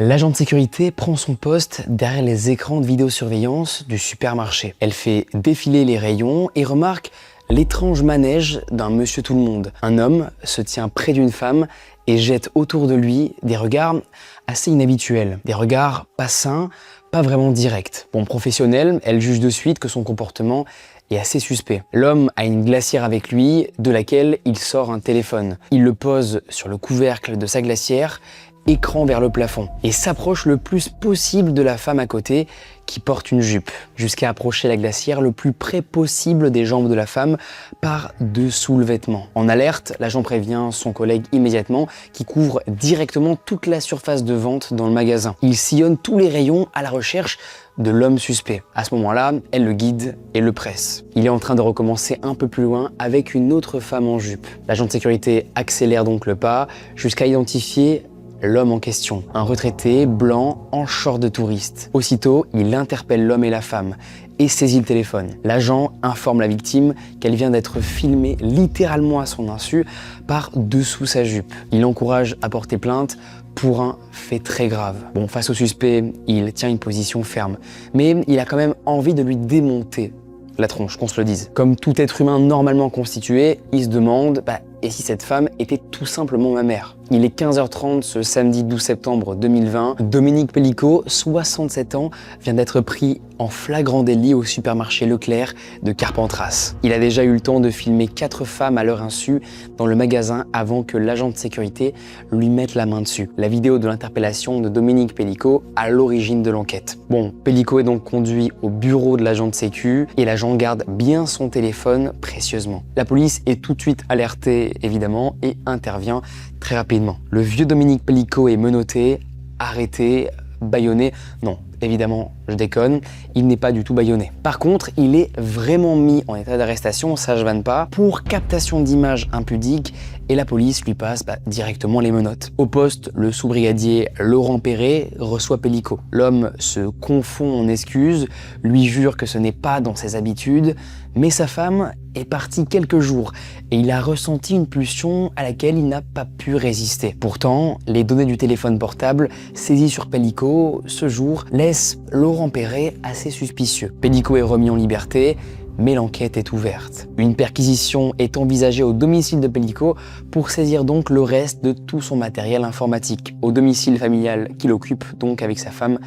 L'agent de sécurité prend son poste derrière les écrans de vidéosurveillance du supermarché. Elle fait défiler les rayons et remarque l'étrange manège d'un monsieur tout-le-monde. Un homme se tient près d'une femme et jette autour de lui des regards assez inhabituels. Des regards pas sains, pas vraiment directs. Bon, professionnelle, elle juge de suite que son comportement est assez suspect. L'homme a une glacière avec lui, de laquelle il sort un téléphone. Il le pose sur le couvercle de sa glacière, écran vers le plafond, et s'approche le plus possible de la femme à côté qui porte une jupe, jusqu'à approcher la glacière le plus près possible des jambes de la femme par dessous le vêtement. En alerte, l'agent prévient son collègue immédiatement qui couvre directement toute la surface de vente dans le magasin. Il sillonne tous les rayons à la recherche de l'homme suspect. À ce moment-là, elle le guide et le presse. Il est en train de recommencer un peu plus loin avec une autre femme en jupe. L'agent de sécurité accélère donc le pas jusqu'à identifier l'homme en question, un retraité blanc en short de touriste. Aussitôt, il interpelle l'homme et la femme et saisit le téléphone. L'agent informe la victime qu'elle vient d'être filmée littéralement à son insu par dessous sa jupe. Il l'encourage à porter plainte pour un fait très grave. Bon, face au suspect, il tient une position ferme, mais il a quand même envie de lui démonter la tronche, qu'on se le dise. Comme tout être humain normalement constitué, il se demande et si cette femme était tout simplement ma mère? Il est 15h30 ce samedi 12 septembre 2020. Dominique Pellicot, 67 ans, vient d'être pris en flagrant délit au supermarché Leclerc de Carpentras. Il a déjà eu le temps de filmer 4 femmes à leur insu dans le magasin avant que l'agent de sécurité lui mette la main dessus. La vidéo de l'interpellation de Dominique Pellicot à l'origine de l'enquête. Bon, Pellicot est donc conduit au bureau de l'agent de sécu et l'agent garde bien son téléphone précieusement. La police est tout de suite alertée évidemment et intervient très rapidement. Le vieux Dominique Pellicot est menotté, arrêté, bâillonné. Non, évidemment, je déconne, il n'est pas du tout bâillonné. Par contre, il est vraiment mis en état d'arrestation, ça je vanne pas, pour captation d'images impudiques et la police lui passe directement les menottes. Au poste, le sous-brigadier Laurent Perret reçoit Pellicot. L'homme se confond en excuses, lui jure que ce n'est pas dans ses habitudes, mais sa femme est partie quelques jours et il a ressenti une pulsion à laquelle il n'a pas pu résister. Pourtant, les données du téléphone portable saisies sur Pellicot ce jour laissent Laurent Perret assez suspicieux. Pellicot est remis en liberté, mais l'enquête est ouverte. Une perquisition est envisagée au domicile de Pellicot pour saisir donc le reste de tout son matériel informatique. Au domicile familial qu'il occupe donc avec sa femme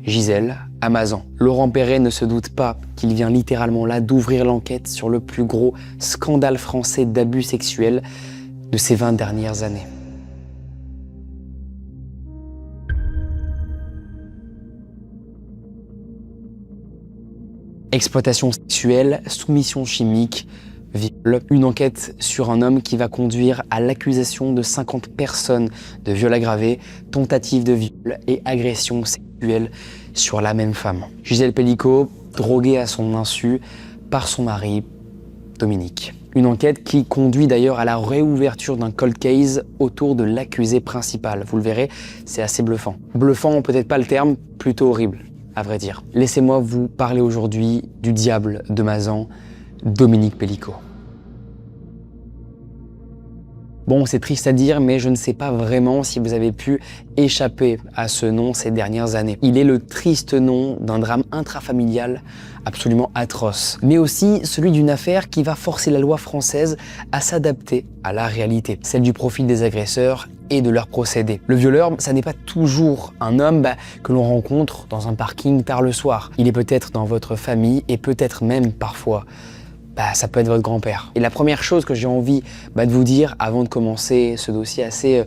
Gisèle à Mazan. Laurent Perret ne se doute pas qu'il vient littéralement là d'ouvrir l'enquête sur le plus gros scandale français d'abus sexuels de ces 20 dernières années. Exploitation sexuelle, soumission chimique, viol. Une enquête sur un homme qui va conduire à l'accusation de 50 personnes de viol aggravé, tentative de viol et agression sexuelle sur la même femme. Gisèle Pellicot, droguée à son insu par son mari, Dominique. Une enquête qui conduit d'ailleurs à la réouverture d'un cold case autour de l'accusé principal. Vous le verrez, c'est assez bluffant. Bluffant, peut-être pas le terme, plutôt horrible, à vrai dire. Laissez-moi vous parler aujourd'hui du diable de Mazan, Dominique Pellicot. Bon, c'est triste à dire, mais je ne sais pas vraiment si vous avez pu échapper à ce nom ces dernières années. Il est le triste nom d'un drame intrafamilial absolument atroce, mais aussi celui d'une affaire qui va forcer la loi française à s'adapter à la réalité, celle du profil des agresseurs et de leurs procédés. Le violeur, ça n'est pas toujours un homme que l'on rencontre dans un parking tard le soir. Il est peut-être dans votre famille et peut-être même parfois ça peut être votre grand-père. Et la première chose que j'ai envie de vous dire avant de commencer ce dossier assez,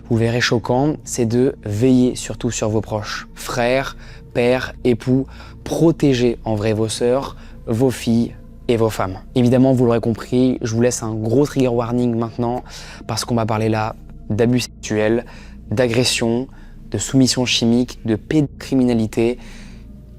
vous verrez, choquant, c'est de veiller surtout sur vos proches. Frères, pères, époux, protégez en vrai vos sœurs, vos filles et vos femmes. Évidemment, vous l'aurez compris, je vous laisse un gros trigger warning maintenant parce qu'on va parler là d'abus sexuels, d'agression, de soumission chimique, de pédocriminalité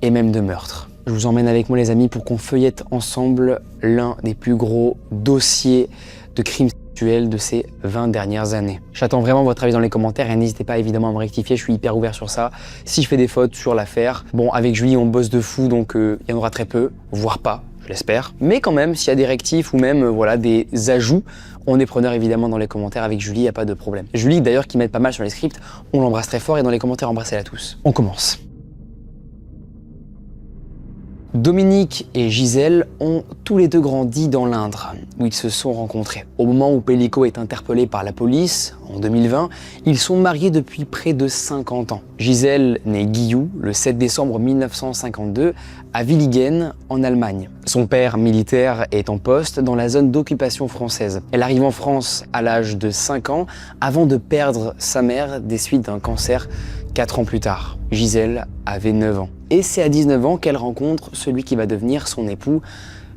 et même de meurtre. Je vous emmène avec moi les amis pour qu'on feuillette ensemble l'un des plus gros dossiers de crimes sexuels de ces 20 dernières années. J'attends vraiment votre avis dans les commentaires et n'hésitez pas évidemment à me rectifier, je suis hyper ouvert sur ça. Si je fais des fautes sur l'affaire, bon avec Julie on bosse de fou donc il y en aura très peu, voire pas. je l'espère. Mais quand même, s'il y a des rectifs ou même voilà, des ajouts, on est preneur évidemment dans les commentaires avec Julie, il n'y a pas de problème. Julie d'ailleurs qui m'aide pas mal sur les scripts, on l'embrasse très fort et dans les commentaires embrassez-la tous. On commence. Dominique et Gisèle ont tous les deux grandi dans l'Indre, où ils se sont rencontrés. Au moment où Pellico est interpellé par la police, en 2020, ils sont mariés depuis près de 50 ans. Gisèle naît Guillou le 7 décembre 1952 à Villigen, en Allemagne. Son père militaire est en poste dans la zone d'occupation française. Elle arrive en France à l'âge de 5 ans avant de perdre sa mère des suites d'un cancer 4 ans plus tard. Gisèle avait 9 ans. Et c'est à 19 ans qu'elle rencontre celui qui va devenir son époux,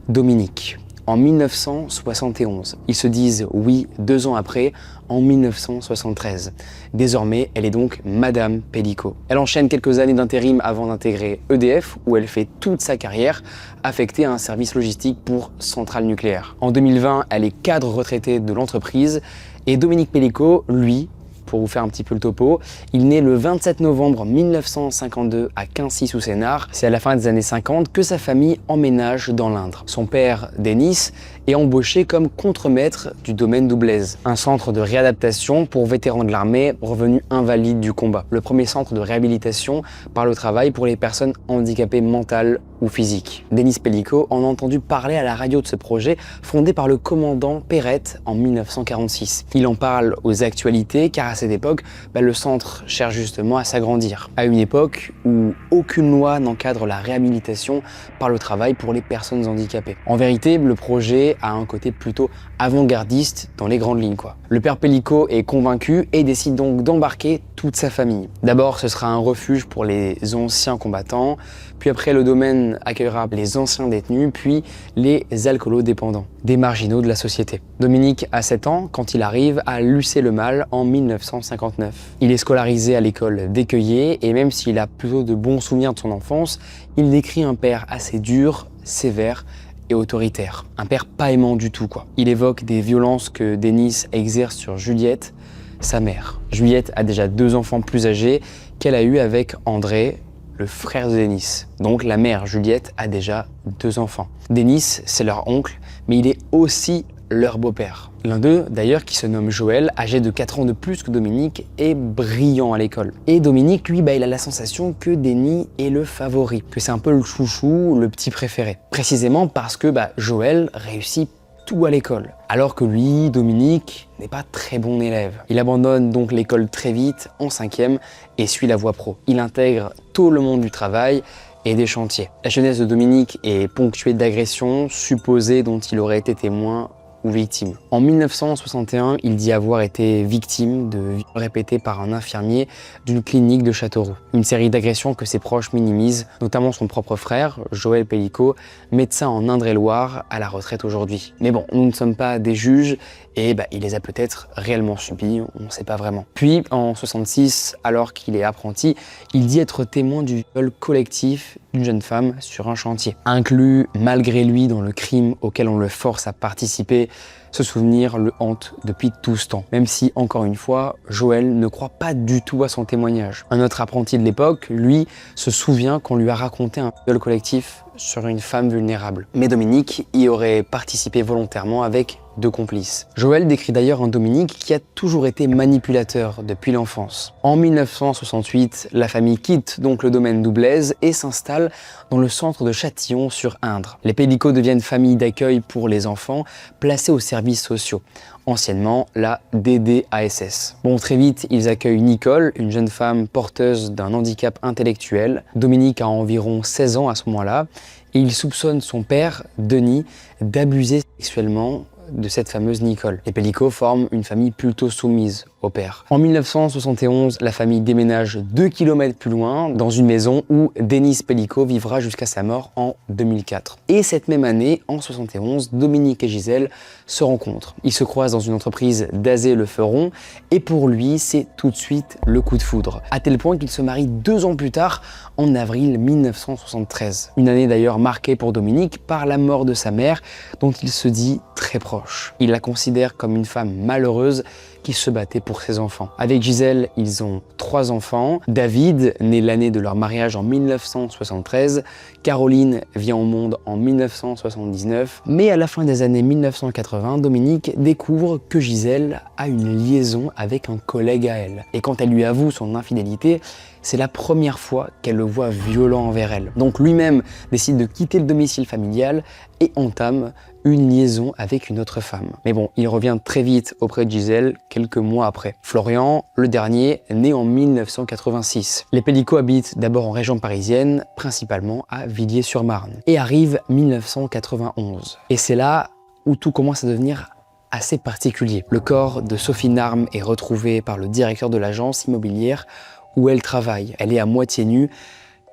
Dominique, en 1971. Ils se disent oui 2 ans après, en 1973. Désormais, elle est donc Madame Pellico. Elle enchaîne quelques années d'intérim avant d'intégrer EDF, où elle fait toute sa carrière affectée à un service logistique pour centrales nucléaires. En 2020, elle est cadre retraité de l'entreprise et Dominique Pellico, lui, pour vous faire un petit peu le topo, il naît le 27 novembre 1952 à Quincy-sous-Sénart. C'est à la fin des années 50 que sa famille emménage dans l'Indre. Son père, Denis, est embauché comme contremaître du domaine d'Oublaise, un centre de réadaptation pour vétérans de l'armée revenus invalides du combat. Le premier centre de réhabilitation par le travail pour les personnes handicapées mentales ou physiques. Denis Pellico en a entendu parler à la radio de ce projet fondé par le commandant Perrette en 1946. Il en parle aux actualités car à cette époque, le centre cherche justement à s'agrandir. À une époque où aucune loi n'encadre la réhabilitation par le travail pour les personnes handicapées. En vérité, le projet a un côté plutôt avant-gardiste dans les grandes lignes, quoi. Le père Pellico est convaincu et décide donc d'embarquer toute sa famille. D'abord, ce sera un refuge pour les anciens combattants, puis après le domaine accueillera les anciens détenus, puis les alcoolodépendants, des marginaux de la société. Dominique a 7 ans quand il arrive à Lucé-le-Mal en 1959. Il est scolarisé à l'école d'Écueillé et même s'il a plutôt de bons souvenirs de son enfance, il décrit un père assez dur, sévère et autoritaire. Un père pas aimant du tout, quoi. Il évoque des violences que Denis exerce sur Juliette, sa mère. Juliette a déjà 2 enfants plus âgés qu'elle a eu avec André, le frère de Denis. Donc la mère Juliette a déjà 2 enfants. Denis, c'est leur oncle, mais il est aussi leur beau-père. L'un d'eux, d'ailleurs, qui se nomme Joël, âgé de 4 ans de plus que Dominique, est brillant à l'école. Et Dominique, lui, il a la sensation que Denis est le favori, que c'est un peu le chouchou, le petit préféré. Précisément parce que Joël réussit tout à l'école. Alors que lui, Dominique, n'est pas très bon élève. Il abandonne donc l'école très vite, en 5e, et suit la voie pro. Il intègre tôt le monde du travail et des chantiers. La jeunesse de Dominique est ponctuée d'agressions supposées dont il aurait été témoin ou victime. En 1961, il dit avoir été victime de viols répétés par un infirmier d'une clinique de Châteauroux. Une série d'agressions que ses proches minimisent, notamment son propre frère, Joël Pellico, médecin en Indre-et-Loire, à la retraite aujourd'hui. Mais bon, nous ne sommes pas des juges et il les a peut-être réellement subis, on ne sait pas vraiment. Puis, en 66, alors qu'il est apprenti, il dit être témoin du viol collectif d'une jeune femme sur un chantier. Inclus malgré lui dans le crime auquel on le force à participer, ce souvenir le hante depuis tout ce temps. Même si, encore une fois, Joël ne croit pas du tout à son témoignage. Un autre apprenti de l'époque, lui, se souvient qu'on lui a raconté un viol collectif sur une femme vulnérable. Mais Dominique y aurait participé volontairement avec 2 complices. Joël décrit d'ailleurs un Dominique qui a toujours été manipulateur depuis l'enfance. En 1968, la famille quitte donc le domaine d'Oublaise et s'installe dans le centre de Châtillon-sur-Indre. Les Pellico deviennent famille d'accueil pour les enfants placés aux services sociaux, anciennement la DDASS. Bon, très vite, ils accueillent Nicole, une jeune femme porteuse d'un handicap intellectuel. Dominique a environ 16 ans à ce moment-là et il soupçonne son père, Denis, d'abuser sexuellement de cette fameuse Nicole. Les Pellico forment une famille plutôt soumise au père. En 1971, la famille déménage 2 km plus loin, dans une maison où Denis Pellico vivra jusqu'à sa mort en 2004. Et cette même année, en 71, Dominique et Gisèle se rencontrent. Ils se croisent dans une entreprise d'Azay-le-Feron, et pour lui, c'est tout de suite le coup de foudre. À tel point qu'il se marie 2 ans plus tard, en avril 1973. Une année d'ailleurs marquée pour Dominique par la mort de sa mère, dont il se dit très proche. Il la considère comme une femme malheureuse qui se battait pour ses enfants. Avec Gisèle, ils ont 3 enfants. David, né l'année de leur mariage en 1973. Caroline vient au monde en 1979. Mais à la fin des années 1980, Dominique découvre que Gisèle a une liaison avec un collègue à elle. Et quand elle lui avoue son infidélité, c'est la première fois qu'elle le voit violent envers elle. Donc lui-même décide de quitter le domicile familial et entame une liaison avec une autre femme. Mais bon, il revient très vite auprès de Gisèle quelques mois après. Florian, le dernier, né en 1986. Les Pellicot habitent d'abord en région parisienne, principalement à Villiers-sur-Marne. Et arrive 1991. Et c'est là où tout commence à devenir assez particulier. Le corps de Sophie Narme est retrouvé par le directeur de l'agence immobilière où elle travaille. Elle est à moitié nue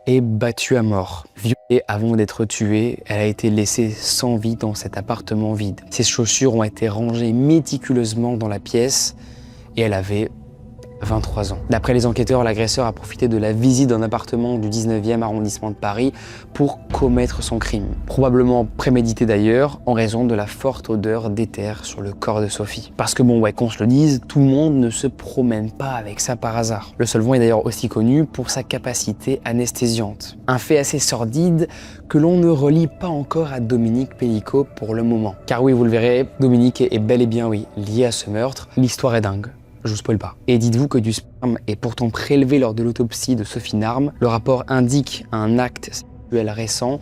et battue à mort. Violée avant d'être tuée, elle a été laissée sans vie dans cet appartement vide. Ses chaussures ont été rangées méticuleusement dans la pièce et elle avait 23 ans. D'après les enquêteurs, l'agresseur a profité de la visite d'un appartement du 19e arrondissement de Paris pour commettre son crime. Probablement prémédité d'ailleurs, en raison de la forte odeur d'éther sur le corps de Sophie. Parce que bon, ouais, qu'on se le dise, tout le monde ne se promène pas avec ça par hasard. Le solvant est d'ailleurs aussi connu pour sa capacité anesthésiante. Un fait assez sordide que l'on ne relie pas encore à Dominique Pellicot pour le moment. Car oui, vous le verrez, Dominique est bel et bien, oui, lié à ce meurtre. L'histoire est dingue. Je vous spoil pas. Et dites-vous que du sperme est pourtant prélevé lors de l'autopsie de Sophie Narme. Le rapport indique un acte sexuel récent,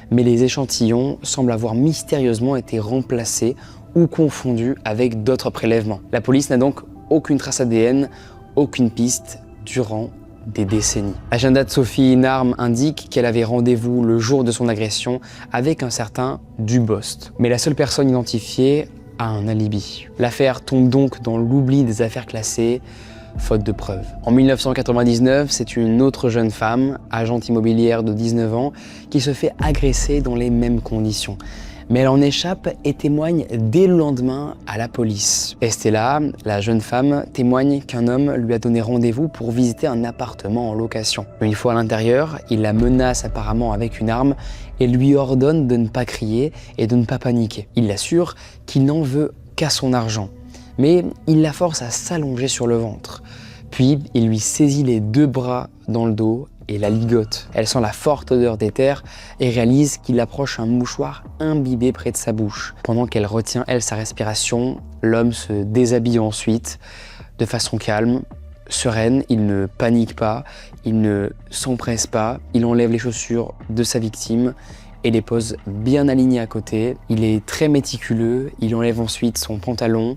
mais les échantillons semblent avoir mystérieusement été remplacés ou confondus avec d'autres prélèvements. La police n'a donc aucune trace ADN, aucune piste durant des décennies. L'agenda de Sophie Narme indique qu'elle avait rendez-vous le jour de son agression avec un certain Dubost. Mais la seule personne identifiée a un alibi. L'affaire tombe donc dans l'oubli des affaires classées, faute de preuves. En 1999, c'est une autre jeune femme, agente immobilière de 19 ans, qui se fait agresser dans les mêmes conditions. Mais elle en échappe et témoigne dès le lendemain à la police. Estella, la jeune femme, témoigne qu'un homme lui a donné rendez-vous pour visiter un appartement en location. Une fois à l'intérieur, il la menace apparemment avec une arme et lui ordonne de ne pas crier et de ne pas paniquer. Il l'assure qu'il n'en veut qu'à son argent, mais il la force à s'allonger sur le ventre. Puis, il lui saisit les 2 bras dans le dos et la ligote. Elle sent la forte odeur d'éther et réalise qu'il approche un mouchoir imbibé près de sa bouche. Pendant qu'elle retient, elle, sa respiration, l'homme se déshabille ensuite de façon calme, sereine. Il ne panique pas, il ne s'empresse pas. Il enlève les chaussures de sa victime et les pose bien alignées à côté. Il est très méticuleux. Il enlève ensuite son pantalon,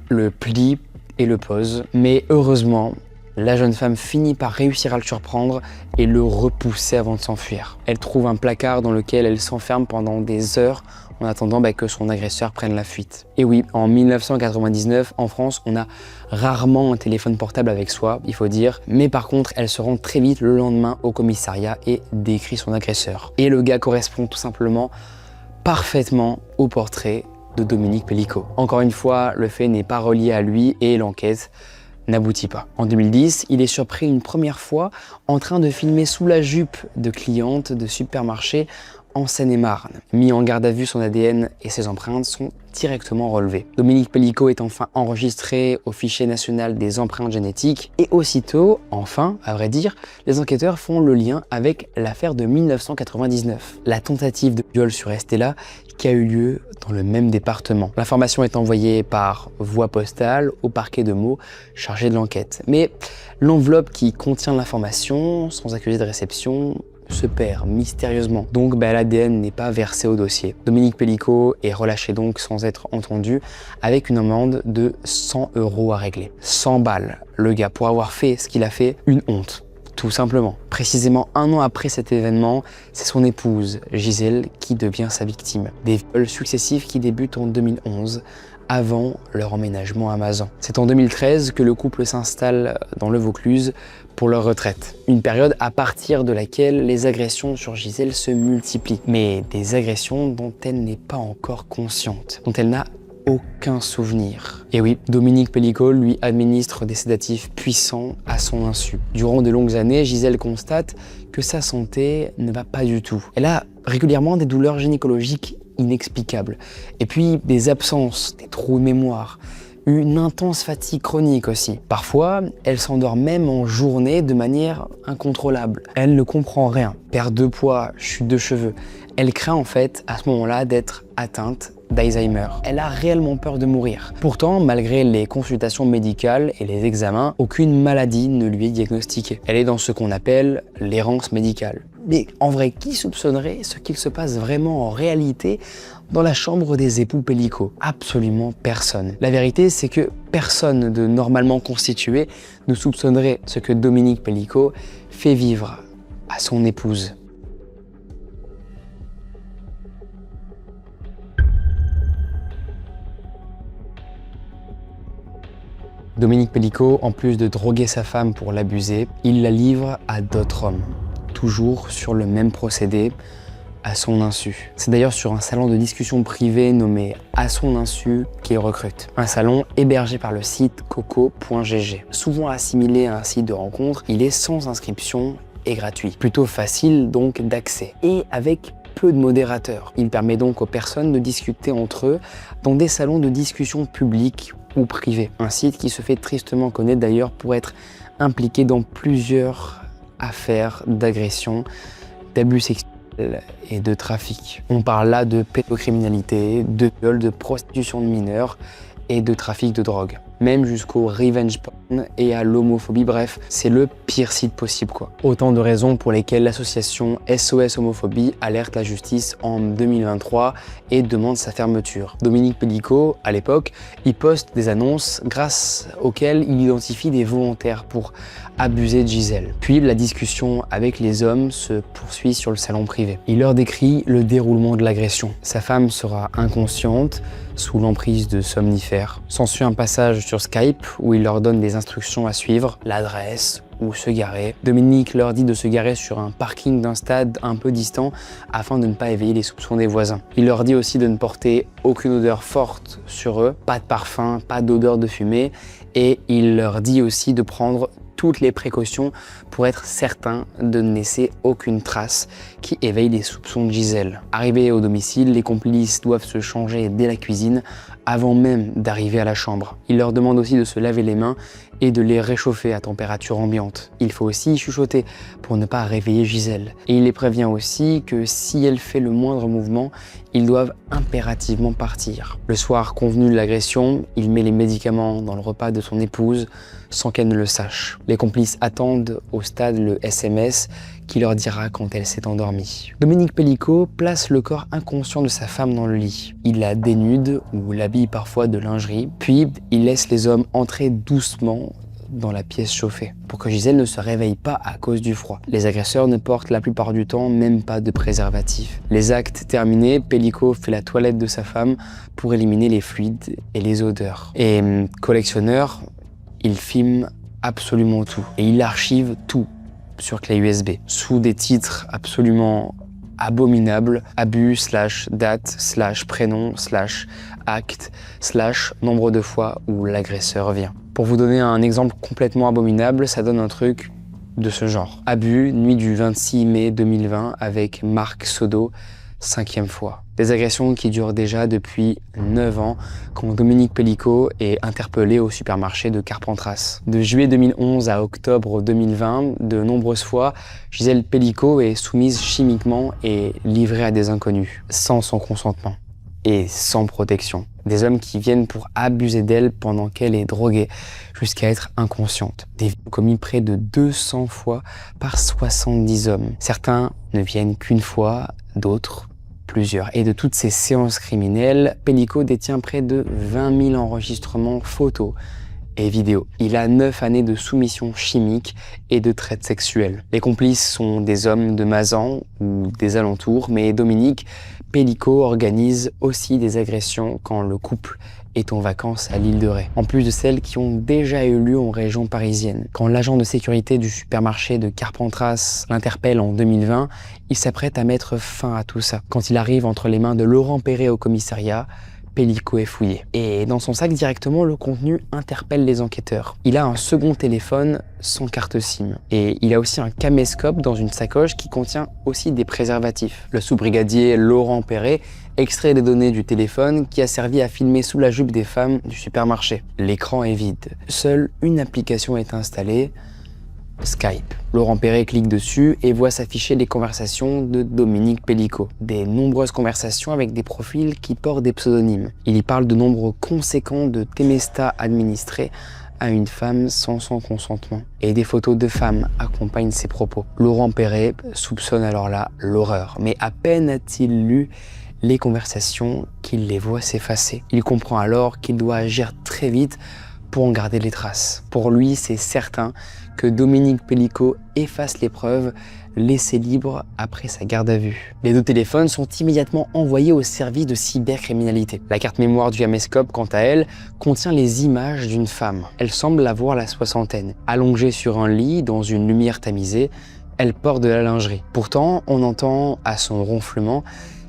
le plie et le pose. Mais heureusement, la jeune femme finit par réussir à le surprendre et le repousser avant de s'enfuir. Elle trouve un placard dans lequel elle s'enferme pendant des heures en attendant que son agresseur prenne la fuite. Et oui, en 1999, en France, on a rarement un téléphone portable avec soi, il faut dire. Mais par contre, elle se rend très vite le lendemain au commissariat et décrit son agresseur. Et le gars correspond tout simplement parfaitement au portrait de Dominique Pellicot. Encore une fois, le fait n'est pas relié à lui et l'enquête n'aboutit pas. En 2010, il est surpris une première fois en train de filmer sous la jupe de clientes de supermarché en Seine-et-Marne. Mis en garde à vue, son ADN et ses empreintes sont directement relevés. Dominique Pellicot est enfin enregistré au fichier national des empreintes génétiques et aussitôt, enfin, à vrai dire, les enquêteurs font le lien avec l'affaire de 1999, la tentative de viol sur Estella qui a eu lieu dans le même département. L'information est envoyée par voie postale au parquet de Meaux chargé de l'enquête. Mais l'enveloppe qui contient l'information, sans accusé de réception, se perd mystérieusement. Donc l'ADN n'est pas versé au dossier. Dominique Pellicot est relâché donc sans être entendu avec une amende de 100 € à régler. 100 balles, le gars, pour avoir fait ce qu'il a fait, une honte. Tout simplement. Précisément 1 an après cet événement, c'est son épouse, Gisèle, qui devient sa victime. Des viols successifs qui débutent en 2011, avant leur emménagement à Mazan. C'est en 2013 que le couple s'installe dans le Vaucluse pour leur retraite. Une période à partir de laquelle les agressions sur Gisèle se multiplient. Mais des agressions dont elle n'est pas encore consciente, dont elle n'a aucun souvenir. Et oui, Dominique Pellicot lui administre des sédatifs puissants à son insu. Durant de longues années, Gisèle constate que sa santé ne va pas du tout. Elle a régulièrement des douleurs gynécologiques inexplicables. Et puis des absences, des trous de mémoire, une intense fatigue chronique aussi. Parfois, elle s'endort même en journée de manière incontrôlable. Elle ne comprend rien. Perte de poids, chute de cheveux. Elle craint en fait à ce moment-là d'être atteinte d'Alzheimer. Elle a réellement peur de mourir. Pourtant, malgré les consultations médicales et les examens, aucune maladie ne lui est diagnostiquée. Elle est dans ce qu'on appelle l'errance médicale. Mais en vrai, qui soupçonnerait ce qu'il se passe vraiment en réalité dans la chambre des époux Pellico? Absolument personne. La vérité, c'est que personne de normalement constitué ne soupçonnerait ce que Dominique Pellico fait vivre à son épouse. Dominique Pellico, en plus de droguer sa femme pour l'abuser, il la livre à d'autres hommes, toujours sur le même procédé, à son insu. C'est d'ailleurs sur un salon de discussion privé nommé À son insu qu'il recrute. Un salon hébergé par le site coco.gg. Souvent assimilé à un site de rencontre, il est sans inscription et gratuit. Plutôt facile donc d'accès. Et avec peu de modérateurs. Il permet donc aux personnes de discuter entre eux dans des salons de discussion publics ou privés. Un site qui se fait tristement connaître d'ailleurs pour être impliqué dans plusieurs affaires d'agression, d'abus sexuels et de trafic. On parle là de pédocriminalité, de viol, de prostitution de mineurs et de trafic de drogue. Même jusqu'au revenge porn et à l'homophobie, bref, c'est le pire site possible quoi. Autant de raisons pour lesquelles l'association SOS Homophobie alerte la justice en 2023 et demande sa fermeture. Dominique Pellico, à l'époque, il poste des annonces grâce auxquelles il identifie des volontaires pour abuser de Gisèle. Puis la discussion avec les hommes se poursuit sur le salon privé. Il leur décrit le déroulement de l'agression. Sa femme sera inconsciente, sous l'emprise de somnifères. S'ensuit un passage sur Skype où il leur donne des instructions à suivre, l'adresse, où se garer. Dominique leur dit de se garer sur un parking d'un stade un peu distant afin de ne pas éveiller les soupçons des voisins. Il leur dit aussi de ne porter aucune odeur forte sur eux, pas de parfum, pas d'odeur de fumée, et il leur dit aussi de prendre toutes les précautions pour être certain de ne laisser aucune trace qui éveille les soupçons de Gisèle. Arrivés au domicile, les complices doivent se changer dès la cuisine avant même d'arriver à la chambre. Il leur demande aussi de se laver les mains et de les réchauffer à température ambiante. Il faut aussi chuchoter pour ne pas réveiller Gisèle. Et il les prévient aussi que si elle fait le moindre mouvement, ils doivent impérativement partir. Le soir convenu de l'agression, il met les médicaments dans le repas de son épouse sans qu'elle ne le sache. Les complices attendent au stade le SMS qui leur dira quand elle s'est endormie. Dominique Pellico place le corps inconscient de sa femme dans le lit. Il la dénude ou l'habille parfois de lingerie, puis il laisse les hommes entrer doucement dans la pièce chauffée pour que Gisèle ne se réveille pas à cause du froid. Les agresseurs ne portent la plupart du temps même pas de préservatif. Les actes terminés, Pellico fait la toilette de sa femme pour éliminer les fluides et les odeurs. Et collectionneur, il filme absolument tout et il archive tout sur clé USB sous des titres absolument abominables, abus / date / prénom / acte / nombre de fois où l'agresseur vient. Pour vous donner un exemple complètement abominable, ça donne un truc de ce genre. Abus, nuit du 26 mai 2020 avec Marc Sodo, 5e fois. Des agressions qui durent déjà depuis 9 ans quand Dominique Pellico est interpellé au supermarché de Carpentras. De juillet 2011 à octobre 2020, de nombreuses fois, Gisèle Pellico est soumise chimiquement et livrée à des inconnus, sans son consentement et sans protection. Des hommes qui viennent pour abuser d'elle pendant qu'elle est droguée, jusqu'à être inconsciente. Des viols commis près de 200 fois par 70 hommes. Certains ne viennent qu'une fois, d'autres plusieurs. Et de toutes ces séances criminelles, Pellico détient près de 20 000 enregistrements photos et vidéos. Il a 9 années de soumission chimique et de traite sexuelle. Les complices sont des hommes de Mazan ou des alentours, mais Dominique Pellico organise aussi des agressions quand le couple est en vacances à l'île de Ré, en plus de celles qui ont déjà eu lieu en région parisienne. Quand l'agent de sécurité du supermarché de Carpentras l'interpelle en 2020, il s'apprête à mettre fin à tout ça. Quand il arrive entre les mains de Laurent Perret au commissariat, Pellico est fouillé. Et dans son sac directement, le contenu interpelle les enquêteurs. Il a un second téléphone sans carte SIM. Et il a aussi un caméscope dans une sacoche qui contient aussi des préservatifs. Le sous-brigadier Laurent Perret extrait des données du téléphone qui a servi à filmer sous la jupe des femmes du supermarché. L'écran est vide. Seule une application est installée, Skype. Laurent Perret clique dessus et voit s'afficher les conversations de Dominique Pellico. Des nombreuses conversations avec des profils qui portent des pseudonymes. Il y parle de nombres conséquents de Temesta administrés à une femme sans son consentement. Et des photos de femmes accompagnent ses propos. Laurent Perret soupçonne alors là l'horreur. Mais à peine a-t-il lu les conversations qu'il les voit s'effacer. Il comprend alors qu'il doit agir très vite pour en garder les traces. Pour lui, c'est certain que Dominique Pellico efface les preuves laissées libres après sa garde à vue. Les deux téléphones sont immédiatement envoyés au service de cybercriminalité. La carte mémoire du caméscope, quant à elle, contient les images d'une femme. Elle semble avoir la soixantaine. Allongée sur un lit, dans une lumière tamisée, elle porte de la lingerie. Pourtant, on entend à son ronflement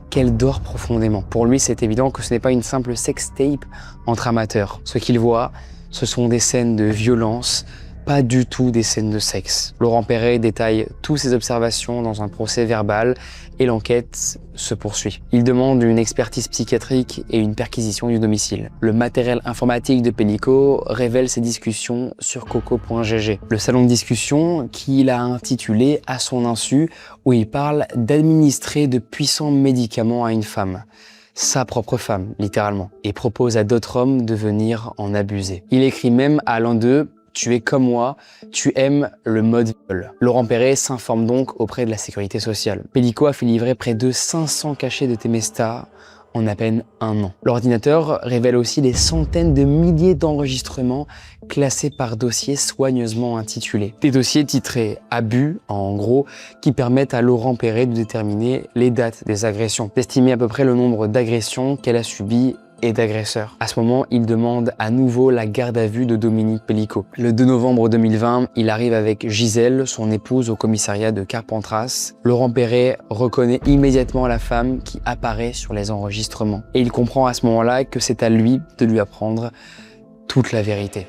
qu'elle dort profondément. Pour lui, c'est évident que ce n'est pas une simple sextape entre amateurs. Ce qu'il voit, ce sont des scènes de violence, pas du tout des scènes de sexe. Laurent Perret détaille toutes ses observations dans un procès verbal et l'enquête se poursuit. Il demande une expertise psychiatrique et une perquisition du domicile. Le matériel informatique de Pellico révèle ses discussions sur coco.gg, le salon de discussion qu'il a intitulé à son insu, où il parle d'administrer de puissants médicaments à une femme. Sa propre femme, littéralement, et propose à d'autres hommes de venir en abuser. Il écrit même à l'un d'eux: tu es comme moi, tu aimes le mode viol. Laurent Perret s'informe donc auprès de la sécurité sociale. Pellico a fait livrer près de 500 cachets de Temesta en à peine un an. L'ordinateur révèle aussi des centaines de milliers d'enregistrements classés par dossier soigneusement intitulés. Des dossiers titrés « Abus », en gros, qui permettent à Laurent Perret de déterminer les dates des agressions, d'estimer à peu près le nombre d'agressions qu'elle a subies et d'agresseurs. À ce moment, il demande à nouveau la garde à vue de Dominique Pellico. Le 2 novembre 2020, il arrive avec Gisèle, son épouse, au commissariat de Carpentras. Laurent Perret reconnaît immédiatement la femme qui apparaît sur les enregistrements. Et il comprend à ce moment-là que c'est à lui de lui apprendre toute la vérité.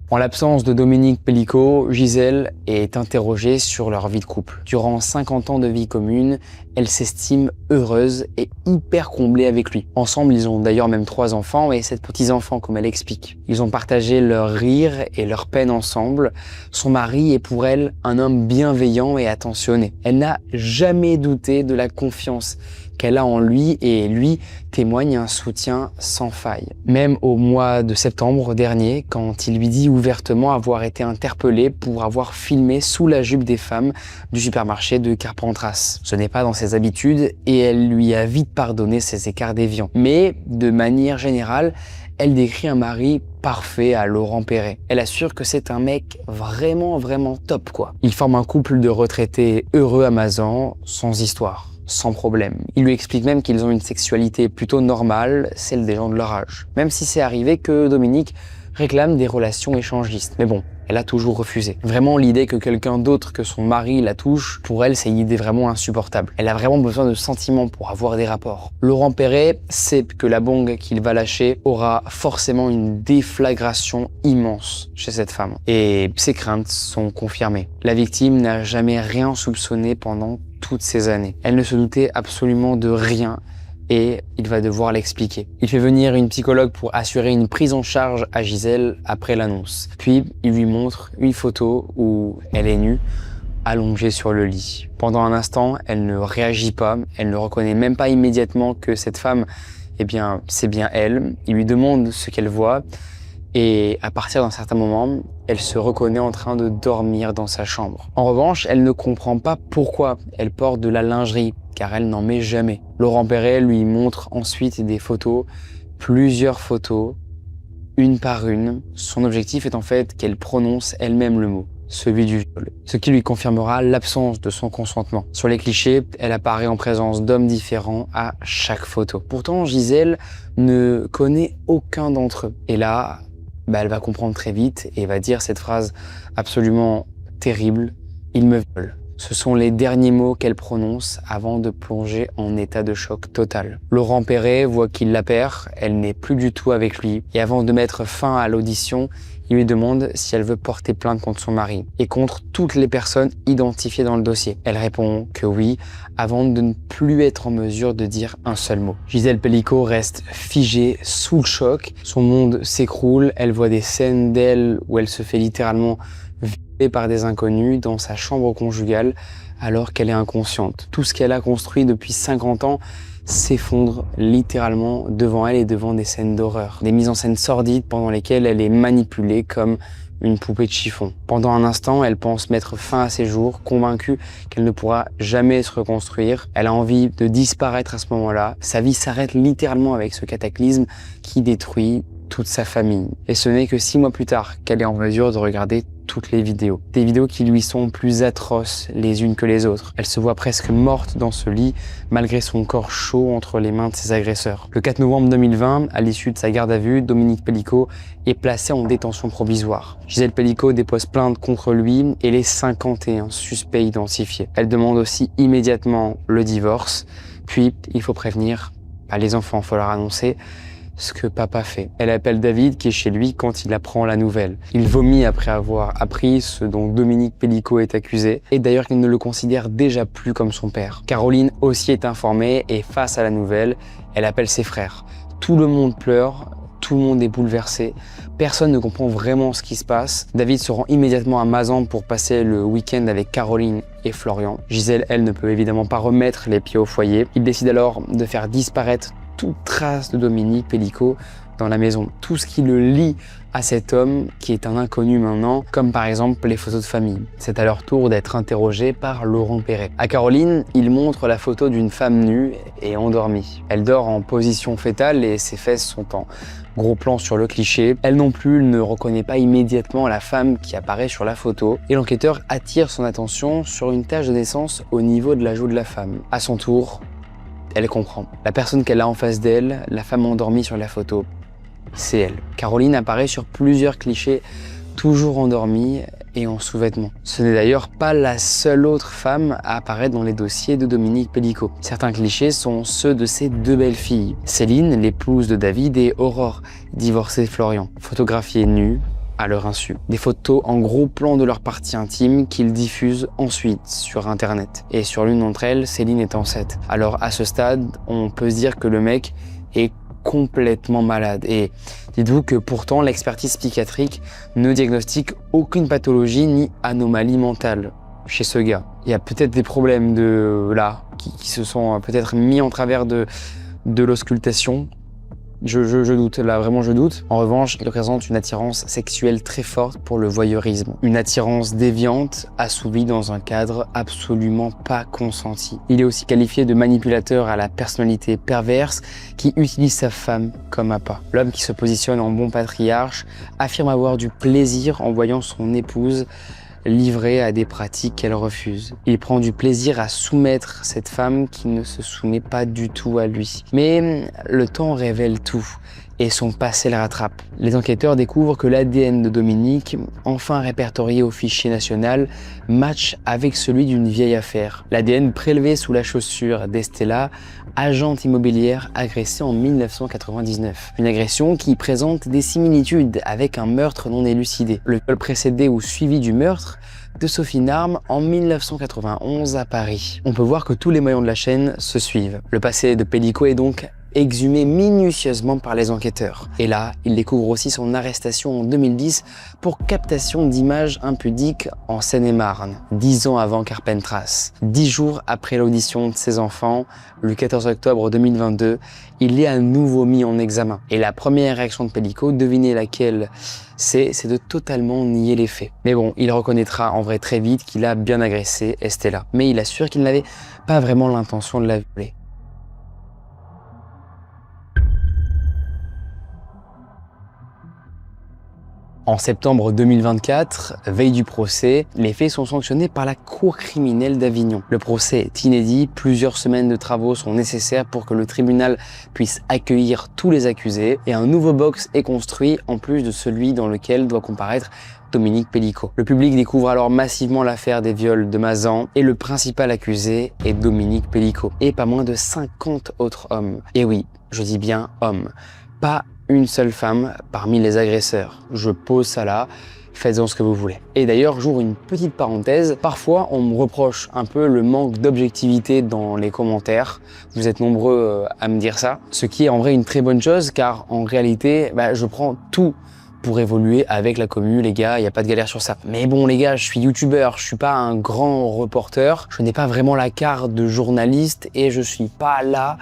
En l'absence de Dominique Pellico, Gisèle est interrogée sur leur vie de couple. Durant 50 ans de vie commune, elle s'estime heureuse et hyper comblée avec lui. Ensemble, ils ont d'ailleurs même 3 enfants et 7 petits-enfants, comme elle explique. Ils ont partagé leur rire et leur peine ensemble. Son mari est pour elle un homme bienveillant et attentionné. Elle n'a jamais douté de la confiance qu'elle a en lui et lui témoigne un soutien sans faille. Même au mois de septembre dernier, quand il lui dit ouvertement avoir été interpellé pour avoir filmé sous la jupe des femmes du supermarché de Carpentras. Ce n'est pas dans ses habitudes et elle lui a vite pardonné ses écarts déviants. Mais de manière générale, elle décrit un mari parfait à Laurent Perret. Elle assure que c'est un mec vraiment top quoi. Ils forment un couple de retraités heureux à Mazan, sans histoire, sans problème. Il lui explique même qu'ils ont une sexualité plutôt normale, celle des gens de leur âge. Même si c'est arrivé que Dominique réclame des relations échangistes. Mais bon, elle a toujours refusé. Vraiment, l'idée que quelqu'un d'autre que son mari la touche, pour elle, c'est une idée vraiment insupportable. Elle a vraiment besoin de sentiments pour avoir des rapports. Laurent Perret sait que la bombe qu'il va lâcher aura forcément une déflagration immense chez cette femme. Et ses craintes sont confirmées. La victime n'a jamais rien soupçonné pendant toutes ces années. Elle ne se doutait absolument de rien et il va devoir l'expliquer. Il fait venir une psychologue pour assurer une prise en charge à Gisèle après l'annonce. Puis il lui montre une photo où elle est nue, allongée sur le lit. Pendant un instant, elle ne réagit pas, elle ne reconnaît même pas immédiatement que cette femme, eh bien, c'est bien elle. Il lui demande ce qu'elle voit et à partir d'un certain moment, elle se reconnaît en train de dormir dans sa chambre. En revanche, elle ne comprend pas pourquoi elle porte de la lingerie, car elle n'en met jamais. Laurent Perret lui montre ensuite des photos, plusieurs photos, une par une. Son objectif est en fait qu'elle prononce elle-même le mot, celui du viol, ce qui lui confirmera l'absence de son consentement. Sur les clichés, elle apparaît en présence d'hommes différents à chaque photo. Pourtant, Gisèle ne connaît aucun d'entre eux. Et là, elle va comprendre très vite et va dire cette phrase absolument terrible: il me viole. Ce sont les derniers mots qu'elle prononce avant de plonger en état de choc total. Laurent Perret voit qu'il la perd, elle n'est plus du tout avec lui. Et avant de mettre fin à l'audition, il lui demande si elle veut porter plainte contre son mari et contre toutes les personnes identifiées dans le dossier. Elle répond que oui, avant de ne plus être en mesure de dire un seul mot. Gisèle Pelicot reste figée sous le choc. Son monde s'écroule. Elle voit des scènes d'elle où elle se fait littéralement violer par des inconnus dans sa chambre conjugale alors qu'elle est inconsciente. Tout ce qu'elle a construit depuis 50 ans s'effondre littéralement devant elle et devant des scènes d'horreur. Des mises en scène sordides pendant lesquelles elle est manipulée comme une poupée de chiffon. Pendant un instant, elle pense mettre fin à ses jours, convaincue qu'elle ne pourra jamais se reconstruire. Elle a envie de disparaître à ce moment-là. Sa vie s'arrête littéralement avec ce cataclysme qui détruit toute sa famille. Et ce n'est que 6 mois plus tard qu'elle est en mesure de regarder toutes les vidéos. Des vidéos qui lui sont plus atroces les unes que les autres. Elle se voit presque morte dans ce lit, malgré son corps chaud entre les mains de ses agresseurs. Le 4 novembre 2020, à l'issue de sa garde à vue, Dominique Pelicot est placé en détention provisoire. Gisèle Pelicot dépose plainte contre lui et les 51 suspects identifiés. Elle demande aussi immédiatement le divorce, puis il faut prévenir les enfants, il faut leur annoncer ce que papa fait. Elle appelle David qui est chez lui quand il apprend la nouvelle. Il vomit après avoir appris ce dont Dominique Pelicot est accusé et d'ailleurs qu'il ne le considère déjà plus comme son père. Caroline aussi est informée et face à la nouvelle, elle appelle ses frères. Tout le monde pleure, tout le monde est bouleversé. Personne ne comprend vraiment ce qui se passe. David se rend immédiatement à Mazan pour passer le week-end avec Caroline et Florian. Gisèle, elle, ne peut évidemment pas remettre les pieds au foyer. Il décide alors de faire disparaître toute trace de Dominique Pelicot dans la maison. Tout ce qui le lie à cet homme qui est un inconnu maintenant, comme par exemple les photos de famille. C'est à leur tour d'être interrogés par Laurent Perret. À Caroline, il montre la photo d'une femme nue et endormie. Elle dort en position fétale et ses fesses sont en gros plan sur le cliché. Elle non plus ne reconnaît pas immédiatement la femme qui apparaît sur la photo et l'enquêteur attire son attention sur une tache de naissance au niveau de la joue de la femme. À son tour, elle comprend. La personne qu'elle a en face d'elle, la femme endormie sur la photo, c'est elle. Caroline apparaît sur plusieurs clichés, toujours endormie et en sous-vêtements. Ce n'est d'ailleurs pas la seule autre femme à apparaître dans les dossiers de Dominique Pelicot. Certains clichés sont ceux de ses 2 belles filles. Céline, l'épouse de David, et Aurore, divorcée de Florian, photographiées nues à leur insu. Des photos en gros plan de leur partie intime qu'ils diffusent ensuite sur internet. Et sur l'une d'entre elles, Céline est enceinte. Alors à ce stade, on peut se dire que le mec est complètement malade. Et dites-vous que pourtant l'expertise psychiatrique ne diagnostique aucune pathologie ni anomalie mentale chez ce gars. Il y a peut-être des problèmes qui se sont peut-être mis en travers de l'auscultation. Je doute, là vraiment je doute. En revanche, il représente une attirance sexuelle très forte pour le voyeurisme. Une attirance déviante, assouvie dans un cadre absolument pas consenti. Il est aussi qualifié de manipulateur à la personnalité perverse qui utilise sa femme comme appât. L'homme qui se positionne en bon patriarche affirme avoir du plaisir en voyant son épouse livrée à des pratiques qu'elle refuse. Il prend du plaisir à soumettre cette femme qui ne se soumet pas du tout à lui. Mais le temps révèle tout et son passé le rattrape. Les enquêteurs découvrent que l'ADN de Dominique, enfin répertorié au fichier national, match avec celui d'une vieille affaire. L'ADN prélevé sous la chaussure d'Estella, agente immobilière agressée en 1999. Une agression qui présente des similitudes avec un meurtre non élucidé. Le viol précédé ou suivi du meurtre de Sophie Narme en 1991 à Paris. On peut voir que tous les maillons de la chaîne se suivent. Le passé de Pelicot est donc exhumé minutieusement par les enquêteurs. Et là, ils découvrent aussi son arrestation en 2010 pour captation d'images impudiques en Seine-et-Marne, 10 ans avant Carpentras. 10 jours après l'audition de ses enfants, le 14 octobre 2022, il est à nouveau mis en examen. Et la première réaction de Pelicot, devinez laquelle c'est de totalement nier les faits. Mais bon, il reconnaîtra en vrai très vite qu'il a bien agressé Estella. Mais il assure qu'il n'avait pas vraiment l'intention de la violer. En septembre 2024, veille du procès, les faits sont sanctionnés par la Cour criminelle d'Avignon. Le procès est inédit, plusieurs semaines de travaux sont nécessaires pour que le tribunal puisse accueillir tous les accusés et un nouveau box est construit en plus de celui dans lequel doit comparaître Dominique Pellicot. Le public découvre alors massivement l'affaire des viols de Mazan et le principal accusé est Dominique Pellicot et pas moins de 50 autres hommes. Et oui, je dis bien hommes, pas une seule femme parmi les agresseurs. Je pose ça là, faites-en ce que vous voulez. Et d'ailleurs, j'ouvre une petite parenthèse, parfois on me reproche un peu le manque d'objectivité dans les commentaires. Vous êtes nombreux à me dire ça, ce qui est en vrai une très bonne chose car en réalité, je prends tout pour évoluer avec la commu, les gars, il n'y a pas de galère sur ça. Mais bon les gars, je suis youtubeur, je suis pas un grand reporter, je n'ai pas vraiment la carte de journaliste et je suis pas là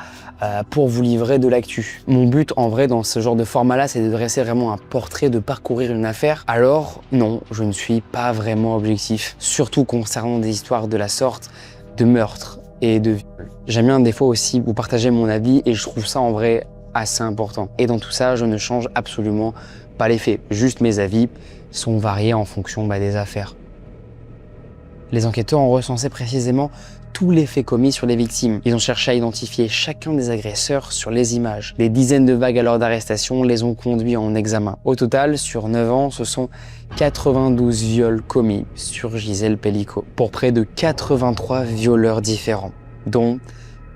pour vous livrer de l'actu. Mon but en vrai dans ce genre de format-là, c'est de dresser vraiment un portrait, de parcourir une affaire. Alors non, je ne suis pas vraiment objectif, surtout concernant des histoires de la sorte, de meurtre et de viol. J'aime bien des fois aussi vous partager mon avis et je trouve ça en vrai assez important. Et dans tout ça, je ne change absolument pas les faits, juste mes avis sont variés en fonction des affaires. Les enquêteurs ont recensé précisément tous les faits commis sur les victimes. Ils ont cherché à identifier chacun des agresseurs sur les images. Des dizaines de vagues à l'heure d'arrestation les ont conduits en examen. Au total, sur 9 ans, ce sont 92 viols commis sur Gisèle Pellicot, pour près de 83 violeurs différents, dont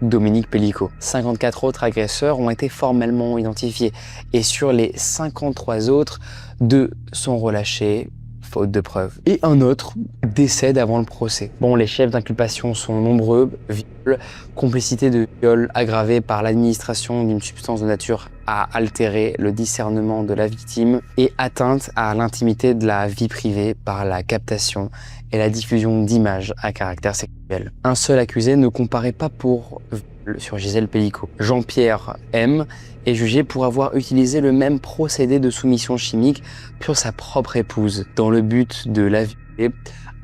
Dominique Pellicot. 54 autres agresseurs ont été formellement identifiés et sur les 53 autres, 2 sont relâchés faute de preuves. Et un autre décède avant le procès. Bon, les chefs d'inculpation sont nombreux, viol, complicité de viol aggravée par l'administration d'une substance de nature à altérer le discernement de la victime et atteinte à l'intimité de la vie privée par la captation et la diffusion d'images à caractère sexuel. Un seul accusé ne comparaît pas pour viol sur Gisèle Pellicot. Jean-Pierre M. est jugé pour avoir utilisé le même procédé de soumission chimique sur sa propre épouse, dans le but de la violer,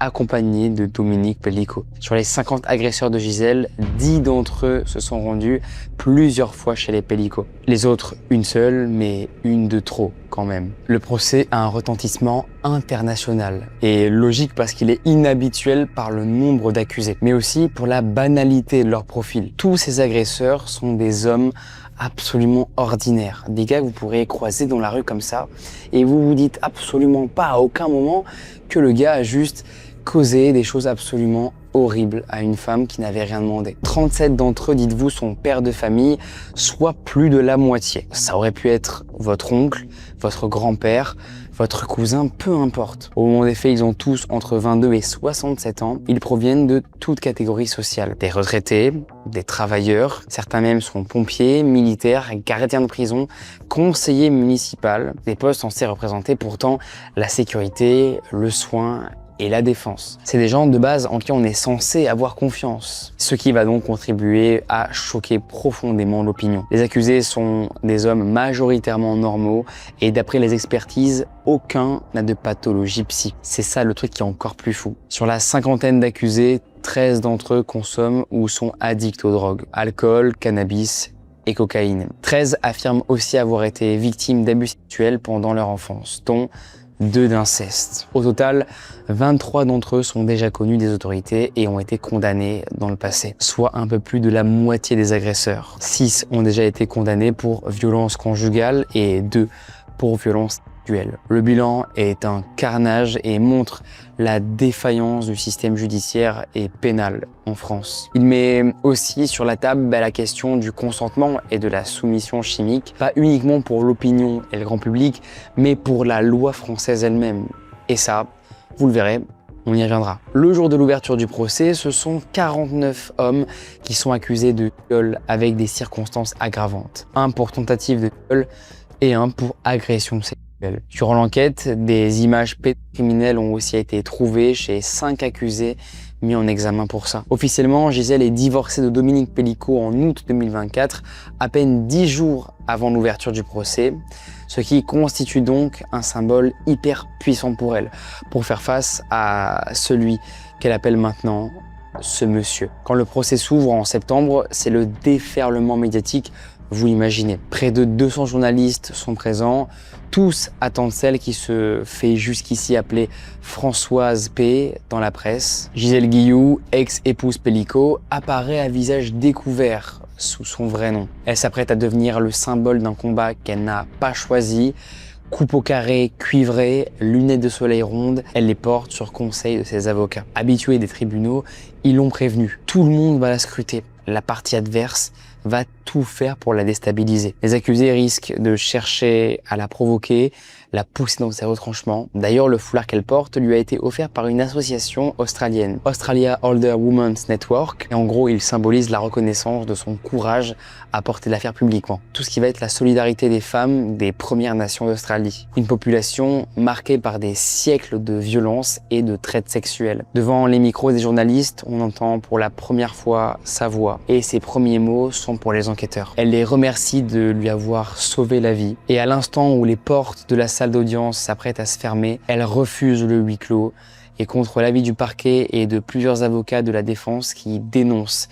accompagné de Dominique Pellicot. Sur les 50 agresseurs de Gisèle, 10 d'entre eux se sont rendus plusieurs fois chez les Pellicot. Les autres, une seule, mais une de trop quand même. Le procès a un retentissement international et logique parce qu'il est inhabituel par le nombre d'accusés, mais aussi pour la banalité de leur profil. Tous ces agresseurs sont des hommes absolument ordinaires, des gars que vous pourrez croiser dans la rue comme ça et vous vous dites absolument pas à aucun moment que le gars a juste causé des choses absolument horribles à une femme qui n'avait rien demandé. 37 d'entre eux, dites-vous, sont pères de famille, soit plus de la moitié. Ça aurait pu être votre oncle, votre grand-père, votre cousin, peu importe. Au moment des faits, ils ont tous entre 22 et 67 ans. Ils proviennent de toute catégorie sociale. Des retraités, des travailleurs, certains même sont pompiers, militaires, gardiens de prison, conseillers municipaux, des postes censés représenter pourtant la sécurité, le soin et la défense. C'est des gens de base en qui on est censé avoir confiance, ce qui va donc contribuer à choquer profondément l'opinion. Les accusés sont des hommes majoritairement normaux et d'après les expertises, aucun n'a de pathologie psy. C'est ça le truc qui est encore plus fou. Sur la cinquantaine d'accusés, 13 d'entre eux consomment ou sont addicts aux drogues, alcool, cannabis et cocaïne. 13 affirment aussi avoir été victimes d'abus sexuels pendant leur enfance, dont 2 d'inceste. Au total, 23 d'entre eux sont déjà connus des autorités et ont été condamnés dans le passé, soit un peu plus de la moitié des agresseurs. 6 ont déjà été condamnés pour violence conjugale et 2 pour violence sexuelle. Le bilan est un carnage et montre la défaillance du système judiciaire et pénal en France. Il met aussi sur la table la question du consentement et de la soumission chimique, pas uniquement pour l'opinion et le grand public, mais pour la loi française elle-même. Et ça, vous le verrez, on y reviendra. Le jour de l'ouverture du procès, ce sont 49 hommes qui sont accusés de viol avec des circonstances aggravantes. Un pour tentative de viol et un pour agression sexuelle. Durant l'enquête, des images pédocriminelles ont aussi été trouvées chez 5 accusés mis en examen pour ça. Officiellement, Gisèle est divorcée de Dominique Pellicot en août 2024, à peine 10 jours avant l'ouverture du procès, ce qui constitue donc un symbole hyper puissant pour elle, pour faire face à celui qu'elle appelle maintenant ce monsieur. Quand le procès s'ouvre en septembre, c'est le déferlement médiatique vous imaginez. Près de 200 journalistes sont présents, tous attendent celle qui se fait jusqu'ici appeler Françoise P dans la presse. Gisèle Guilloux, ex-épouse Pélicaud, apparaît à visage découvert sous son vrai nom. Elle s'apprête à devenir le symbole d'un combat qu'elle n'a pas choisi. Coupe au carré, cuivré, lunettes de soleil rondes, elle les porte sur conseil de ses avocats. Habitués des tribunaux, ils l'ont prévenu. Tout le monde va la scruter. La partie adverse va tout faire pour la déstabiliser. Les accusés risquent de chercher à la provoquer, la pousser dans ses retranchements. D'ailleurs, le foulard qu'elle porte lui a été offert par une association australienne, Australia Older Women's Network. Et en gros, il symbolise la reconnaissance de son courage à porter l'affaire publiquement. Tout ce qui va être la solidarité des femmes des Premières Nations d'Australie. Une population marquée par des siècles de violence et de traite sexuelle. Devant les micros des journalistes, on entend pour la première fois sa voix. Et ses premiers mots sont pour les enquêteurs. Elle les remercie de lui avoir sauvé la vie. Et à l'instant où les portes de la salle d'audience s'apprêtent à se fermer, elle refuse le huis clos et contre l'avis du parquet et de plusieurs avocats de la défense qui dénoncent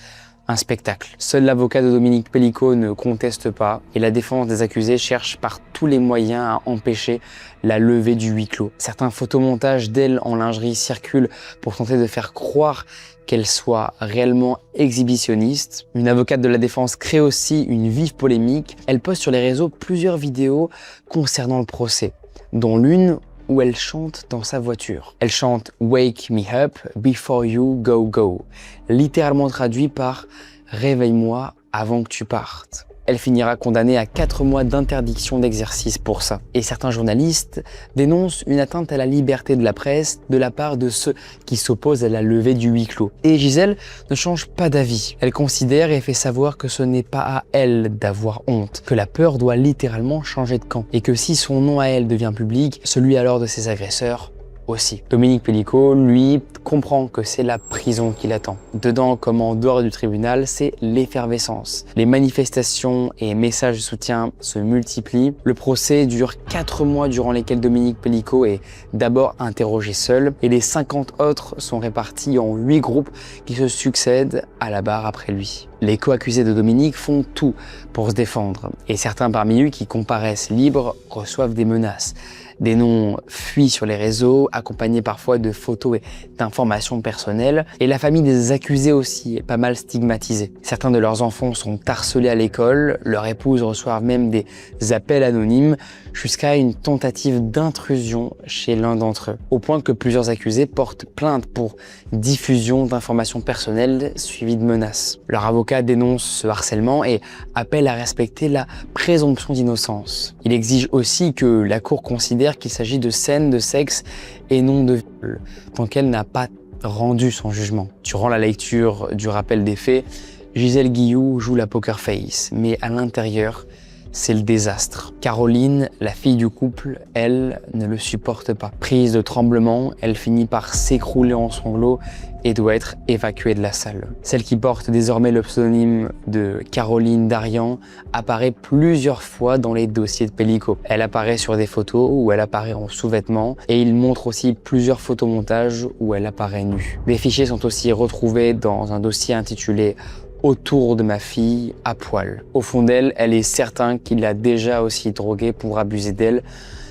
un spectacle. Seul l'avocat de Dominique Pélicaud ne conteste pas et la défense des accusés cherche par tous les moyens à empêcher la levée du huis clos. Certains photomontages d'elle en lingerie circulent pour tenter de faire croire qu'elle soit réellement exhibitionniste. Une avocate de la défense crée aussi une vive polémique. Elle poste sur les réseaux plusieurs vidéos concernant le procès, dont l'une où elle chante dans sa voiture. Elle chante « Wake me up before you go go », littéralement traduit par « Réveille-moi avant que tu partes ». Elle finira condamnée à 4 mois d'interdiction d'exercice pour ça. Et certains journalistes dénoncent une atteinte à la liberté de la presse de la part de ceux qui s'opposent à la levée du huis clos. Et Gisèle ne change pas d'avis. Elle considère et fait savoir que ce n'est pas à elle d'avoir honte, que la peur doit littéralement changer de camp. Et que si son nom à elle devient public, celui alors de ses agresseurs aussi. Dominique Pélicaud, lui, comprend que c'est la prison qui l'attend. Dedans comme en dehors du tribunal, c'est l'effervescence. Les manifestations et messages de soutien se multiplient. Le procès dure 4 mois durant lesquels Dominique Pélicaud est d'abord interrogé seul et les 50 autres sont répartis en 8 groupes qui se succèdent à la barre après lui. Les co-accusés de Dominique font tout pour se défendre et certains parmi eux qui comparaissent libres reçoivent des menaces. Des noms fuient sur les réseaux, accompagnés parfois de photos et d'informations personnelles. Et la famille des accusés aussi est pas mal stigmatisée. Certains de leurs enfants sont harcelés à l'école, leurs épouses reçoivent même des appels anonymes, jusqu'à une tentative d'intrusion chez l'un d'entre eux. Au point que plusieurs accusés portent plainte pour diffusion d'informations personnelles suivies de menaces. Leur avocat dénonce ce harcèlement et appelle à respecter la présomption d'innocence. Il exige aussi que la Cour considère qu'il s'agit de scènes de sexe et non de viol, tant qu'elle n'a pas rendu son jugement. Durant la lecture du rappel des faits, Gisèle Guilloux joue la poker face, mais à l'intérieur, c'est le désastre. Caroline, la fille du couple, elle, ne le supporte pas. Prise de tremblement, elle finit par s'écrouler en sanglots et doit être évacuée de la salle. Celle qui porte désormais le pseudonyme de Caroline Darian apparaît plusieurs fois dans les dossiers de Pélicaud. Elle apparaît sur des photos où elle apparaît en sous-vêtements et il montre aussi plusieurs photomontages où elle apparaît nue. Des fichiers sont aussi retrouvés dans un dossier intitulé autour de ma fille à poil. Au fond d'elle, elle est certain qu'il l'a déjà aussi droguée pour abuser d'elle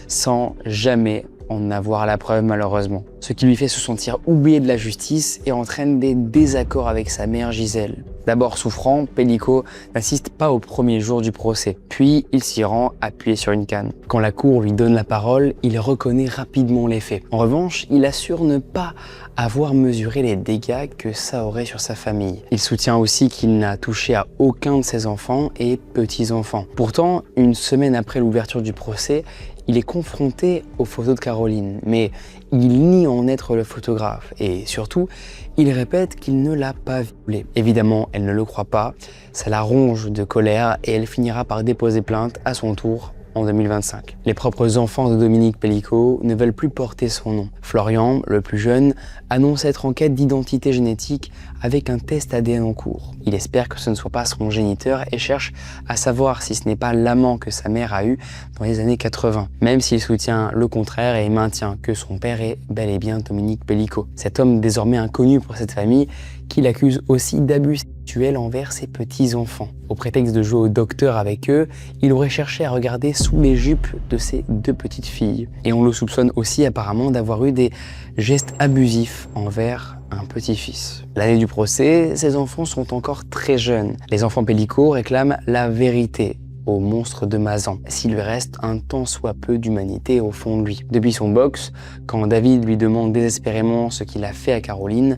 sans jamais en avoir la preuve malheureusement. Ce qui lui fait se sentir oublié de la justice et entraîne des désaccords avec sa mère Gisèle. D'abord souffrant, Pélicaud n'assiste pas au premier jour du procès. Puis il s'y rend appuyé sur une canne. Quand la cour lui donne la parole, il reconnaît rapidement les faits. En revanche, il assure ne pas avoir mesuré les dégâts que ça aurait sur sa famille. Il soutient aussi qu'il n'a touché à aucun de ses enfants et petits-enfants. Pourtant, une semaine après l'ouverture du procès, il est confronté aux photos de Caroline, mais il nie en être le photographe et surtout, il répète qu'il ne l'a pas violée. Évidemment, elle ne le croit pas, ça la ronge de colère et elle finira par déposer plainte à son tour en 2025. Les propres enfants de Dominique Pélicaud ne veulent plus porter son nom. Florian, le plus jeune, annonce être en quête d'identité génétique avec un test ADN en cours. Il espère que ce ne soit pas son géniteur et cherche à savoir si ce n'est pas l'amant que sa mère a eu dans les années 80, même s'il soutient le contraire et maintient que son père est bel et bien Dominique Pélicaud. Cet homme désormais inconnu pour cette famille qui l'accuse aussi d'abus sexuel envers ses petits-enfants. Au prétexte de jouer au docteur avec eux, il aurait cherché à regarder sous les jupes de ses 2 petites filles. Et on le soupçonne aussi apparemment d'avoir eu des gestes abusifs envers un petit-fils. L'année du procès, ces enfants sont encore très jeunes. Les enfants Pellico réclament la vérité au monstre de Mazan, s'il lui reste un tant soit peu d'humanité au fond de lui. Depuis son box, quand David lui demande désespérément ce qu'il a fait à Caroline,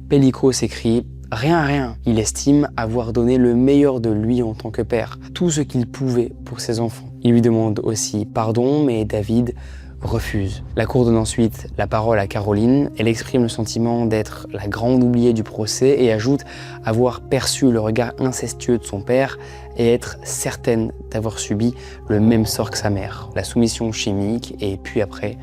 Pellico s'écrie « Rien, rien ». Il estime avoir donné le meilleur de lui en tant que père, tout ce qu'il pouvait pour ses enfants. Il lui demande aussi pardon, mais David refuse. La cour donne ensuite la parole à Caroline. Elle exprime le sentiment d'être la grande oubliée du procès et ajoute avoir perçu le regard incestueux de son père et être certaine d'avoir subi le même sort que sa mère, la soumission chimique et puis après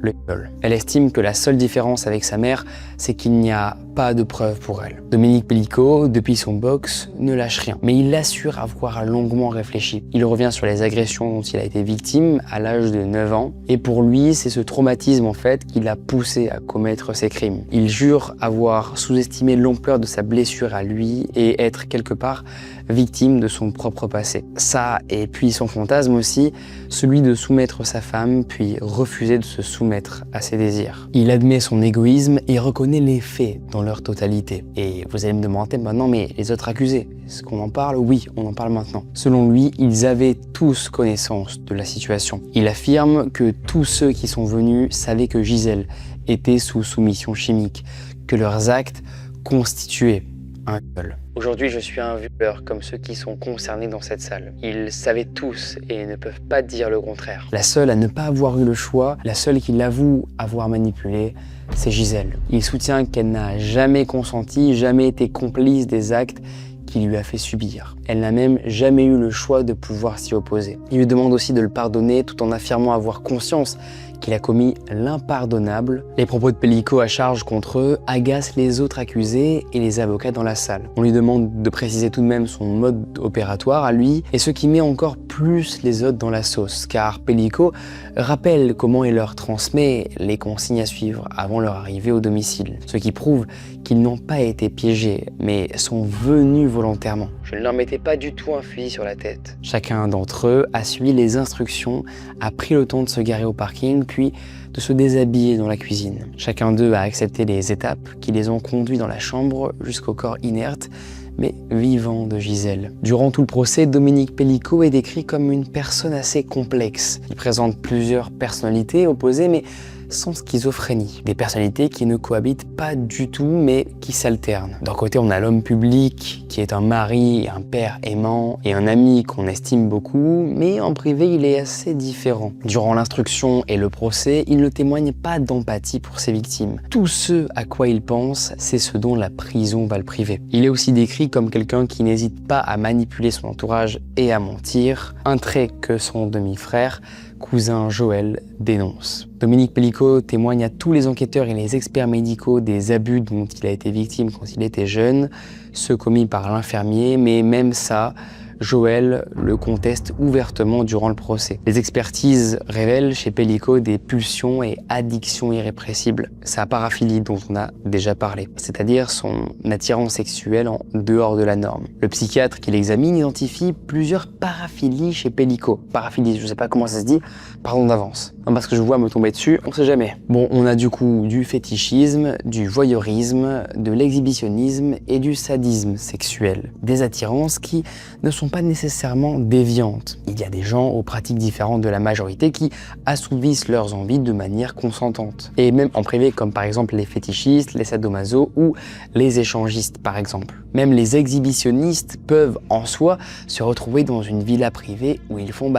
le viol. Elle estime que la seule différence avec sa mère, c'est qu'il n'y a pas de preuves pour elle. Dominique Pellico, depuis son box, ne lâche rien, mais il assure avoir longuement réfléchi. Il revient sur les agressions dont il a été victime à l'âge de 9 ans, et pour lui, c'est ce traumatisme en fait qui l'a poussé à commettre ces crimes. Il jure avoir sous-estimé l'ampleur de sa blessure à lui et être quelque part victime de son propre passé. Ça, et puis son fantasme aussi, celui de soumettre sa femme, puis refuser de se soumettre à ses désirs. Il admet son égoïsme et reconnaît les faits dans leur totalité. Et vous allez me demander maintenant, mais les autres accusés, est-ce qu'on en parle? Oui, on en parle maintenant. Selon lui, ils avaient tous connaissance de la situation. Il affirme que tous ceux qui sont venus savaient que Gisèle était sous soumission chimique, que leurs actes constituaient un viol. Aujourd'hui, je suis un violeur comme ceux qui sont concernés dans cette salle. Ils savaient tous et ne peuvent pas dire le contraire. La seule à ne pas avoir eu le choix, la seule qui l'avoue avoir manipulé, c'est Gisèle. Il soutient qu'elle n'a jamais consenti, jamais été complice des actes qu'il lui a fait subir. Elle n'a même jamais eu le choix de pouvoir s'y opposer. Il lui demande aussi de le pardonner tout en affirmant avoir conscience qu'il a commis l'impardonnable. Les propos de Pellico à charge contre eux agacent les autres accusés et les avocats dans la salle. On lui demande de préciser tout de même son mode opératoire à lui, et ce qui met encore plus les autres dans la sauce, car Pellico rappelle comment il leur transmet les consignes à suivre avant leur arrivée au domicile, ce qui prouve qu'ils n'ont pas été piégés, mais sont venus volontairement. Je ne leur mettais pas du tout un fusil sur la tête. Chacun d'entre eux a suivi les instructions, a pris le temps de se garer au parking, puis de se déshabiller dans la cuisine. Chacun d'eux a accepté les étapes qui les ont conduits dans la chambre jusqu'au corps inerte, mais vivant de Gisèle. Durant tout le procès, Dominique Pellico est décrit comme une personne assez complexe. Il présente plusieurs personnalités opposées, mais sans schizophrénie. Des personnalités qui ne cohabitent pas du tout, mais qui s'alternent. D'un côté, on a l'homme public, qui est un mari, un père aimant et un ami qu'on estime beaucoup, mais en privé, il est assez différent. Durant l'instruction et le procès, il ne témoigne pas d'empathie pour ses victimes. Tout ce à quoi il pense, c'est ce dont la prison va le priver. Il est aussi décrit comme quelqu'un qui n'hésite pas à manipuler son entourage et à mentir, un trait que son demi-frère, cousin Joël, dénonce. Dominique Pellico témoigne à tous les enquêteurs et les experts médicaux des abus dont il a été victime quand il était jeune, ceux commis par l'infirmier, mais même ça, Joël le conteste ouvertement durant le procès. Les expertises révèlent chez Pellico des pulsions et addictions irrépressibles. Sa paraphilie dont on a déjà parlé, c'est-à-dire son attirance sexuelle en dehors de la norme. Le psychiatre qui l'examine identifie plusieurs paraphilies chez Pellico. Paraphilie, je ne sais pas comment ça se dit, pardon d'avance. Non, parce que je vois me tomber dessus, on sait jamais. Bon, on a du coup du fétichisme, du voyeurisme, de l'exhibitionnisme et du sadisme sexuel. Des attirances qui ne sont pas nécessairement déviantes. Il y a des gens aux pratiques différentes de la majorité qui assouvissent leurs envies de manière consentante. Et même en privé, comme par exemple les fétichistes, les sadomaso ou les échangistes par exemple. Même les exhibitionnistes peuvent en soi se retrouver dans une villa privée où ils font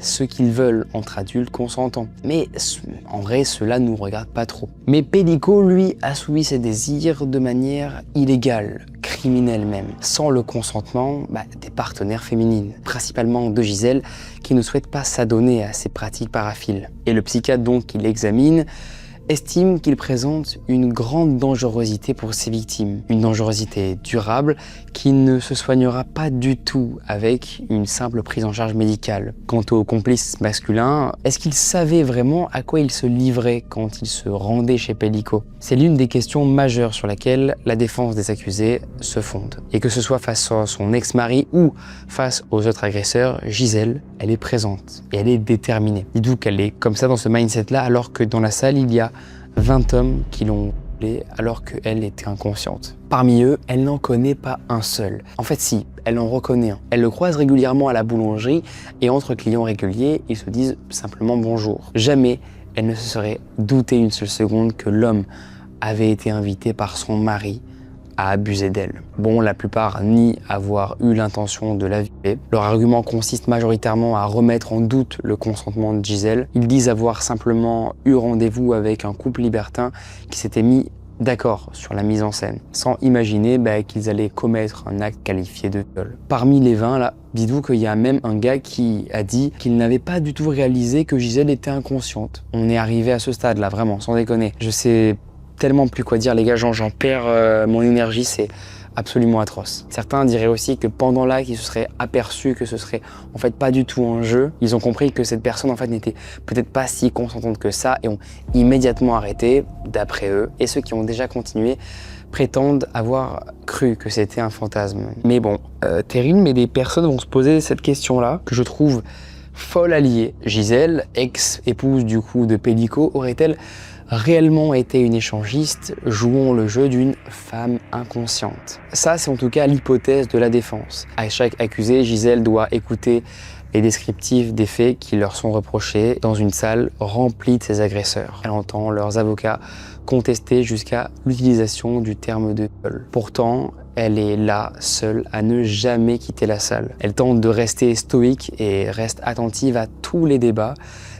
ce qu'ils veulent entre adultes consentants. Mais en vrai, cela ne nous regarde pas trop. Mais Pellico, lui, assouvit ses désirs de manière illégale, criminelle même, sans le consentement des partenaires féminines, principalement de Gisèle, qui ne souhaite pas s'adonner à ces pratiques paraphiles. Et le psychiatre donc qui l'examine estime qu'il présente une grande dangerosité pour ses victimes. Une dangerosité durable qui ne se soignera pas du tout avec une simple prise en charge médicale. Quant au complice masculin, est-ce qu'il savait vraiment à quoi il se livrait quand il se rendait chez Pellico? C'est l'une des questions majeures sur laquelle la défense des accusés se fonde. Et que ce soit face à son ex-mari ou face aux autres agresseurs, Gisèle, elle est présente et elle est déterminée. Dites-vous qu'elle est comme ça dans ce mindset-là alors que dans la salle, il y a 20 hommes qui l'ont violée alors qu'elle était inconsciente. Parmi eux, elle n'en connaît pas un seul. En fait, si, elle en reconnaît un. Elle le croise régulièrement à la boulangerie et entre clients réguliers, ils se disent simplement bonjour. Jamais elle ne se serait doutée une seule seconde que l'homme avait été invité par son mari à abuser d'elle. Bon, la plupart nient avoir eu l'intention de la violer. Leur argument consiste majoritairement à remettre en doute le consentement de Gisèle. Ils disent avoir simplement eu rendez-vous avec un couple libertin qui s'était mis d'accord sur la mise en scène, sans imaginer qu'ils allaient commettre un acte qualifié de viol. Parmi les 20, là, dites-vous qu'il y a même un gars qui a dit qu'il n'avait pas du tout réalisé que Gisèle était inconsciente. On est arrivé à ce stade-là, vraiment, sans déconner. Je sais tellement plus quoi dire, les gars, j'en perds mon énergie, c'est absolument atroce. Certains diraient aussi que pendant l'acte, ils se seraient aperçus que ce serait en fait pas du tout un jeu. Ils ont compris que cette personne en fait n'était peut-être pas si consentante que ça et ont immédiatement arrêté, d'après eux. Et ceux qui ont déjà continué prétendent avoir cru que c'était un fantasme. Mais bon, terrible, mais des personnes vont se poser cette question-là, que je trouve folle à lier. Gisèle, ex-épouse du coup de Pellico, aurait-elle réellement été une échangiste jouant le jeu d'une femme inconsciente? Ça, c'est en tout cas l'hypothèse de la défense. À chaque accusé, Gisèle doit écouter les descriptifs des faits qui leur sont reprochés dans une salle remplie de ses agresseurs. Elle entend leurs avocats contester jusqu'à l'utilisation du terme de viol. Pourtant, elle est là, seule, à ne jamais quitter la salle. Elle tente de rester stoïque et reste attentive à tous les débats,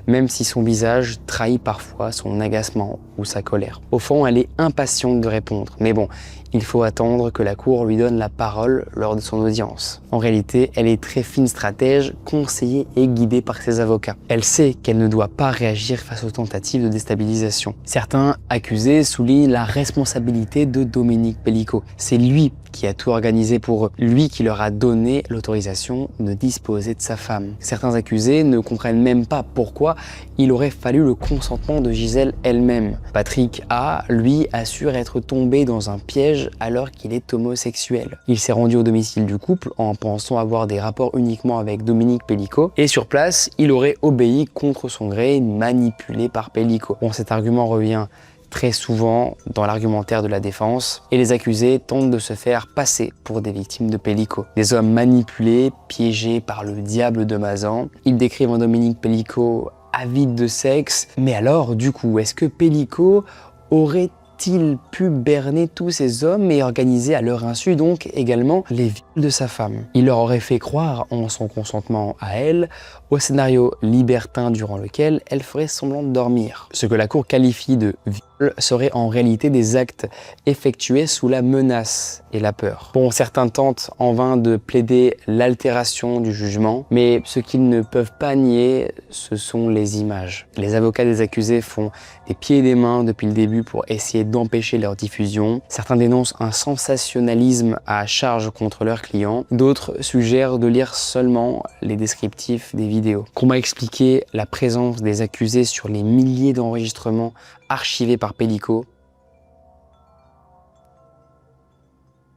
même si son visage trahit parfois son agacement ou sa colère. Au fond, elle est impatiente de répondre, mais bon, il faut attendre que la cour lui donne la parole lors de son audience. En réalité, elle est très fine stratège, conseillée et guidée par ses avocats. Elle sait qu'elle ne doit pas réagir face aux tentatives de déstabilisation. Certains accusés soulignent la responsabilité de Dominique Pellico. C'est lui qui a tout organisé pour eux, lui qui leur a donné l'autorisation de disposer de sa femme. Certains accusés ne comprennent même pas pourquoi il aurait fallu le consentement de Gisèle elle-même. Patrick A, lui, assure être tombé dans un piège alors qu'il est homosexuel. Il s'est rendu au domicile du couple en pensant avoir des rapports uniquement avec Dominique Pellico et sur place, il aurait obéi contre son gré, manipulé par Pellico. Bon, cet argument revient très souvent dans l'argumentaire de la défense et les accusés tentent de se faire passer pour des victimes de Pellico. Des hommes manipulés, piégés par le diable de Mazan. Ils décrivent un Dominique Pellico avide de sexe. Mais alors, du coup, est-ce que Pellico aurait-il pu berner tous ces hommes et organiser à leur insu donc également les viols de sa femme? Il leur aurait fait croire en son consentement à elle au scénario libertin durant lequel elle ferait semblant de dormir. Ce que la cour qualifie de viol seraient en réalité des actes effectués sous la menace et la peur. Bon, certains tentent en vain de plaider l'altération du jugement, mais ce qu'ils ne peuvent pas nier, ce sont les images. Les avocats des accusés font des pieds et des mains depuis le début pour essayer d'empêcher leur diffusion. Certains dénoncent un sensationnalisme à charge contre leurs clients. D'autres suggèrent de lire seulement les descriptifs des vidéos. Qu'on m'a expliqué la présence des accusés sur les milliers d'enregistrements archivés par Pellico.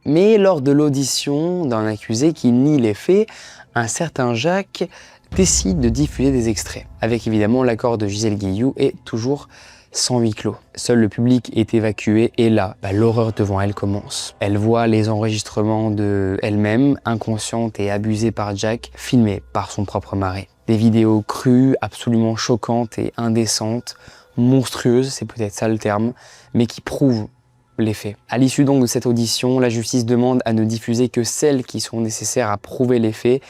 Mais lors de l'audition d'un accusé qui nie les faits, un certain Jacques décide de diffuser des extraits, avec évidemment l'accord de Gisèle Guilloux et toujours sans huis clos. Seul le public est évacué et là, l'horreur devant elle commence. Elle voit les enregistrements de elle-même, inconsciente et abusée par Jack, filmés par son propre mari. Des vidéos crues, absolument choquantes et indécentes, monstrueuses, c'est peut-être ça le terme, mais qui prouvent les faits. À l'issue donc de cette audition, la justice demande à ne diffuser que celles qui sont nécessaires à prouver les faits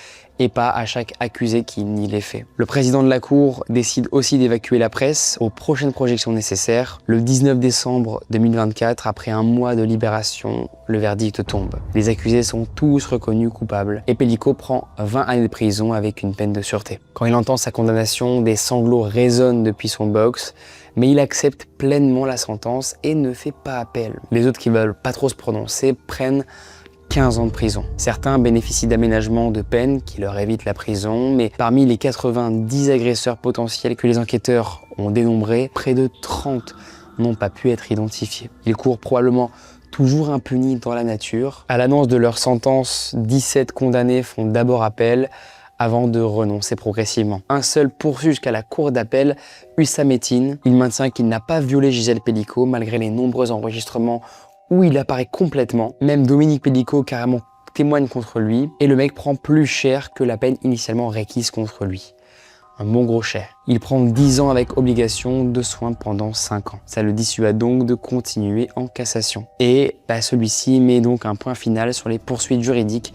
et pas à chaque accusé qui nie les faits. Le président de la cour décide aussi d'évacuer la presse aux prochaines projections nécessaires. Le 19 décembre 2024, après un mois de libération, le verdict tombe. Les accusés sont tous reconnus coupables et Pellico prend 20 années de prison avec une peine de sûreté. Quand il entend sa condamnation, des sanglots résonnent depuis son box, mais il accepte pleinement la sentence et ne fait pas appel. Les autres qui veulent pas trop se prononcer prennent 15 ans de prison. Certains bénéficient d'aménagements de peine qui leur évitent la prison, mais parmi les 90 agresseurs potentiels que les enquêteurs ont dénombrés, près de 30 n'ont pas pu être identifiés. Ils courent probablement toujours impunis dans la nature. À l'annonce de leur sentence, 17 condamnés font d'abord appel avant de renoncer progressivement. Un seul poursuit jusqu'à la cour d'appel, Hussam Ettin. Il maintient qu'il n'a pas violé Gisèle Pellico malgré les nombreux enregistrements où il apparaît complètement. Même Dominique Pellico carrément témoigne contre lui et le mec prend plus cher que la peine initialement requise contre lui. Un bon gros cher. Il prend 10 ans avec obligation de soins pendant 5 ans. Ça le dissuade donc de continuer en cassation. Et celui-ci met donc un point final sur les poursuites juridiques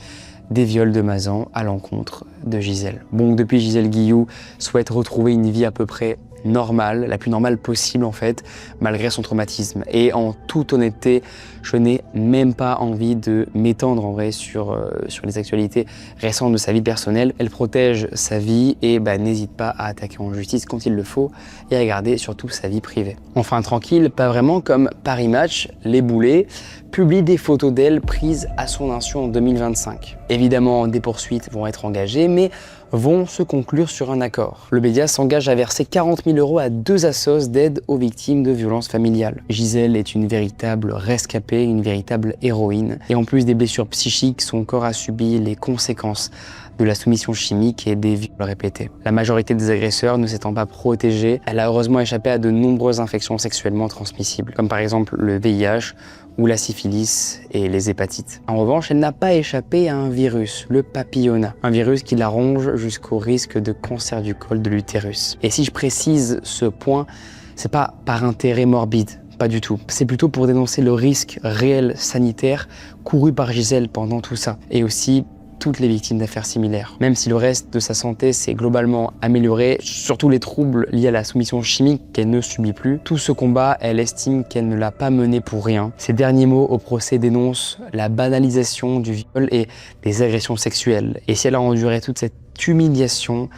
des viols de Mazan à l'encontre de Gisèle. Bon, depuis Gisèle Guillou souhaite retrouver une vie à peu près normale, la plus normale possible en fait, malgré son traumatisme. Et en toute honnêteté, je n'ai même pas envie de m'étendre en vrai sur les actualités récentes de sa vie personnelle. Elle protège sa vie et n'hésite pas à attaquer en justice quand il le faut et à garder surtout sa vie privée. Enfin tranquille, pas vraiment, comme Paris Match, les boulets, publie des photos d'elle prises à son insu en 2025. Évidemment, des poursuites vont être engagées, mais vont se conclure sur un accord. Le média s'engage à verser 40 000 € à 2 assos d'aide aux victimes de violences familiales. Gisèle est une véritable rescapée, une véritable héroïne. Et en plus des blessures psychiques, son corps a subi les conséquences de la soumission chimique et des viols répétés. La majorité des agresseurs ne s'étant pas protégés, elle a heureusement échappé à de nombreuses infections sexuellement transmissibles, comme par exemple le VIH ou la syphilis et les hépatites. En revanche, elle n'a pas échappé à un virus, le papilloma, un virus qui la ronge jusqu'au risque de cancer du col de l'utérus. Et si je précise ce point, c'est pas par intérêt morbide, pas du tout. C'est plutôt pour dénoncer le risque réel sanitaire couru par Gisèle pendant tout ça, et aussi toutes les victimes d'affaires similaires. Même si le reste de sa santé s'est globalement amélioré, surtout les troubles liés à la soumission chimique qu'elle ne subit plus, tout ce combat, elle estime qu'elle ne l'a pas mené pour rien. Ses derniers mots au procès dénoncent la banalisation du viol et des agressions sexuelles. Et si elle a enduré toute cette humiliation,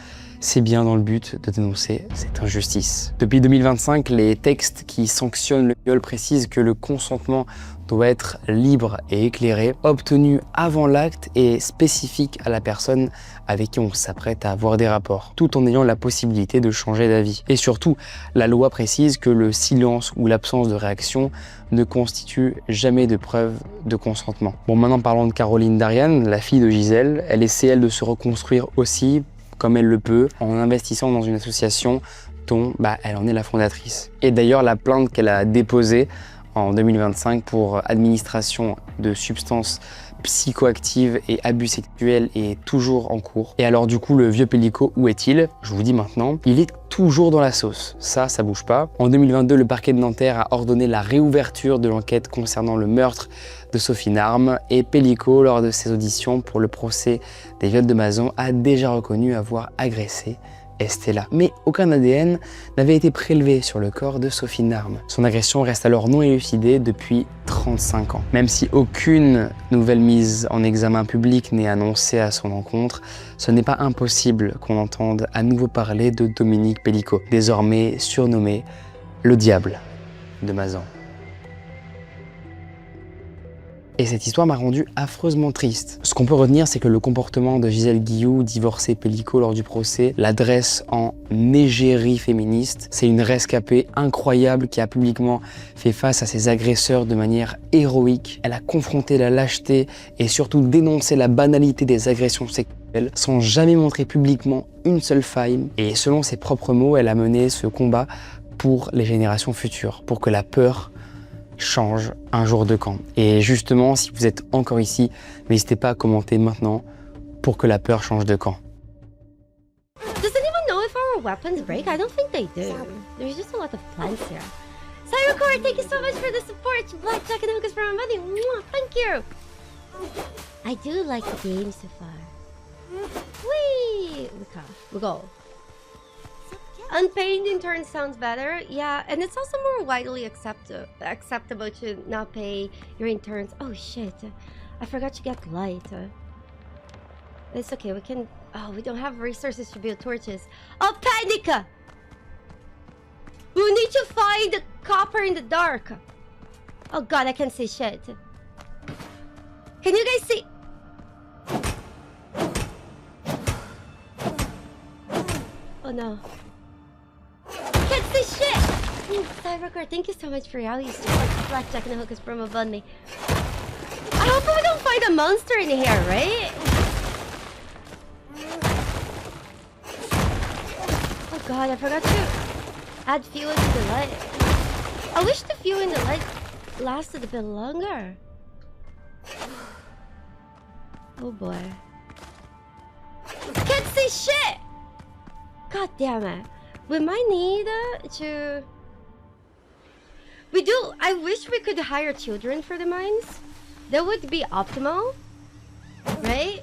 c'est bien dans le but de dénoncer cette injustice. Depuis 2025, les textes qui sanctionnent le viol précisent que le consentement doit être libre et éclairé, obtenu avant l'acte et spécifique à la personne avec qui on s'apprête à avoir des rapports, tout en ayant la possibilité de changer d'avis. Et surtout, la loi précise que le silence ou l'absence de réaction ne constitue jamais de preuve de consentement. Bon, maintenant parlons de Caroline Darian, la fille de Gisèle. Elle essaie, elle, de se reconstruire aussi, comme elle le peut, en investissant dans une association dont elle en est la fondatrice. Et d'ailleurs, la plainte qu'elle a déposée en 2025 pour administration de substances psychoactives et abus sexuels est toujours en cours. Et alors du coup, le vieux Pellico, où est-il? Je vous dis maintenant, il est toujours dans la sauce. Ça bouge pas. En 2022, le parquet de Nanterre a ordonné la réouverture de l'enquête concernant le meurtre de Sophie Narme et Pellico, lors de ses auditions pour le procès des viols de Mazan, a déjà reconnu avoir agressé Estella. Mais aucun ADN n'avait été prélevé sur le corps de Sophie Narme. Son agression reste alors non élucidée depuis 35 ans. Même si aucune nouvelle mise en examen public n'est annoncée à son encontre, ce n'est pas impossible qu'on entende à nouveau parler de Dominique Pellico, désormais surnommé le diable de Mazan. Et cette histoire m'a rendu affreusement triste. Ce qu'on peut retenir, c'est que le comportement de Gisèle Guillou, divorcée Pellico lors du procès, la dresse en égérie féministe. C'est une rescapée incroyable qui a publiquement fait face à ses agresseurs de manière héroïque. Elle a confronté la lâcheté et surtout dénoncé la banalité des agressions sexuelles sans jamais montrer publiquement une seule faille. Et selon ses propres mots, elle a mené ce combat pour les générations futures, pour que la peur change un jour de camp. Et justement, si vous êtes encore ici, n'hésitez pas à commenter maintenant pour que la peur change de camp. Does anyone know if our weapons break? I don't think they do. There's just a lot of plants here. Cyrocore, thank you so much for the support. Blackjack and Lucas for my money. Mwah, thank you. I do like the game so far. Whee! We go. Unpaid intern sounds better. Yeah, and it's also more widely acceptable to not pay your interns. Oh shit. I forgot to get light. It's okay, we can... Oh, we don't have resources to build torches. Oh, panic! We need to find the copper in the dark. Oh god, I can't see shit. Can you guys see? Oh no. Can't see shit! Cybercore, thank you so much for all you support. Blackjack and the Hookers promo bunny. I hope we don't find a monster in here, right? Oh god, I forgot to add fuel to the light. I wish the fuel in the light lasted a bit longer. Oh boy. Can't see shit! God damn it. We might need to... I wish we could hire children for the mines. That would be optimal. Right?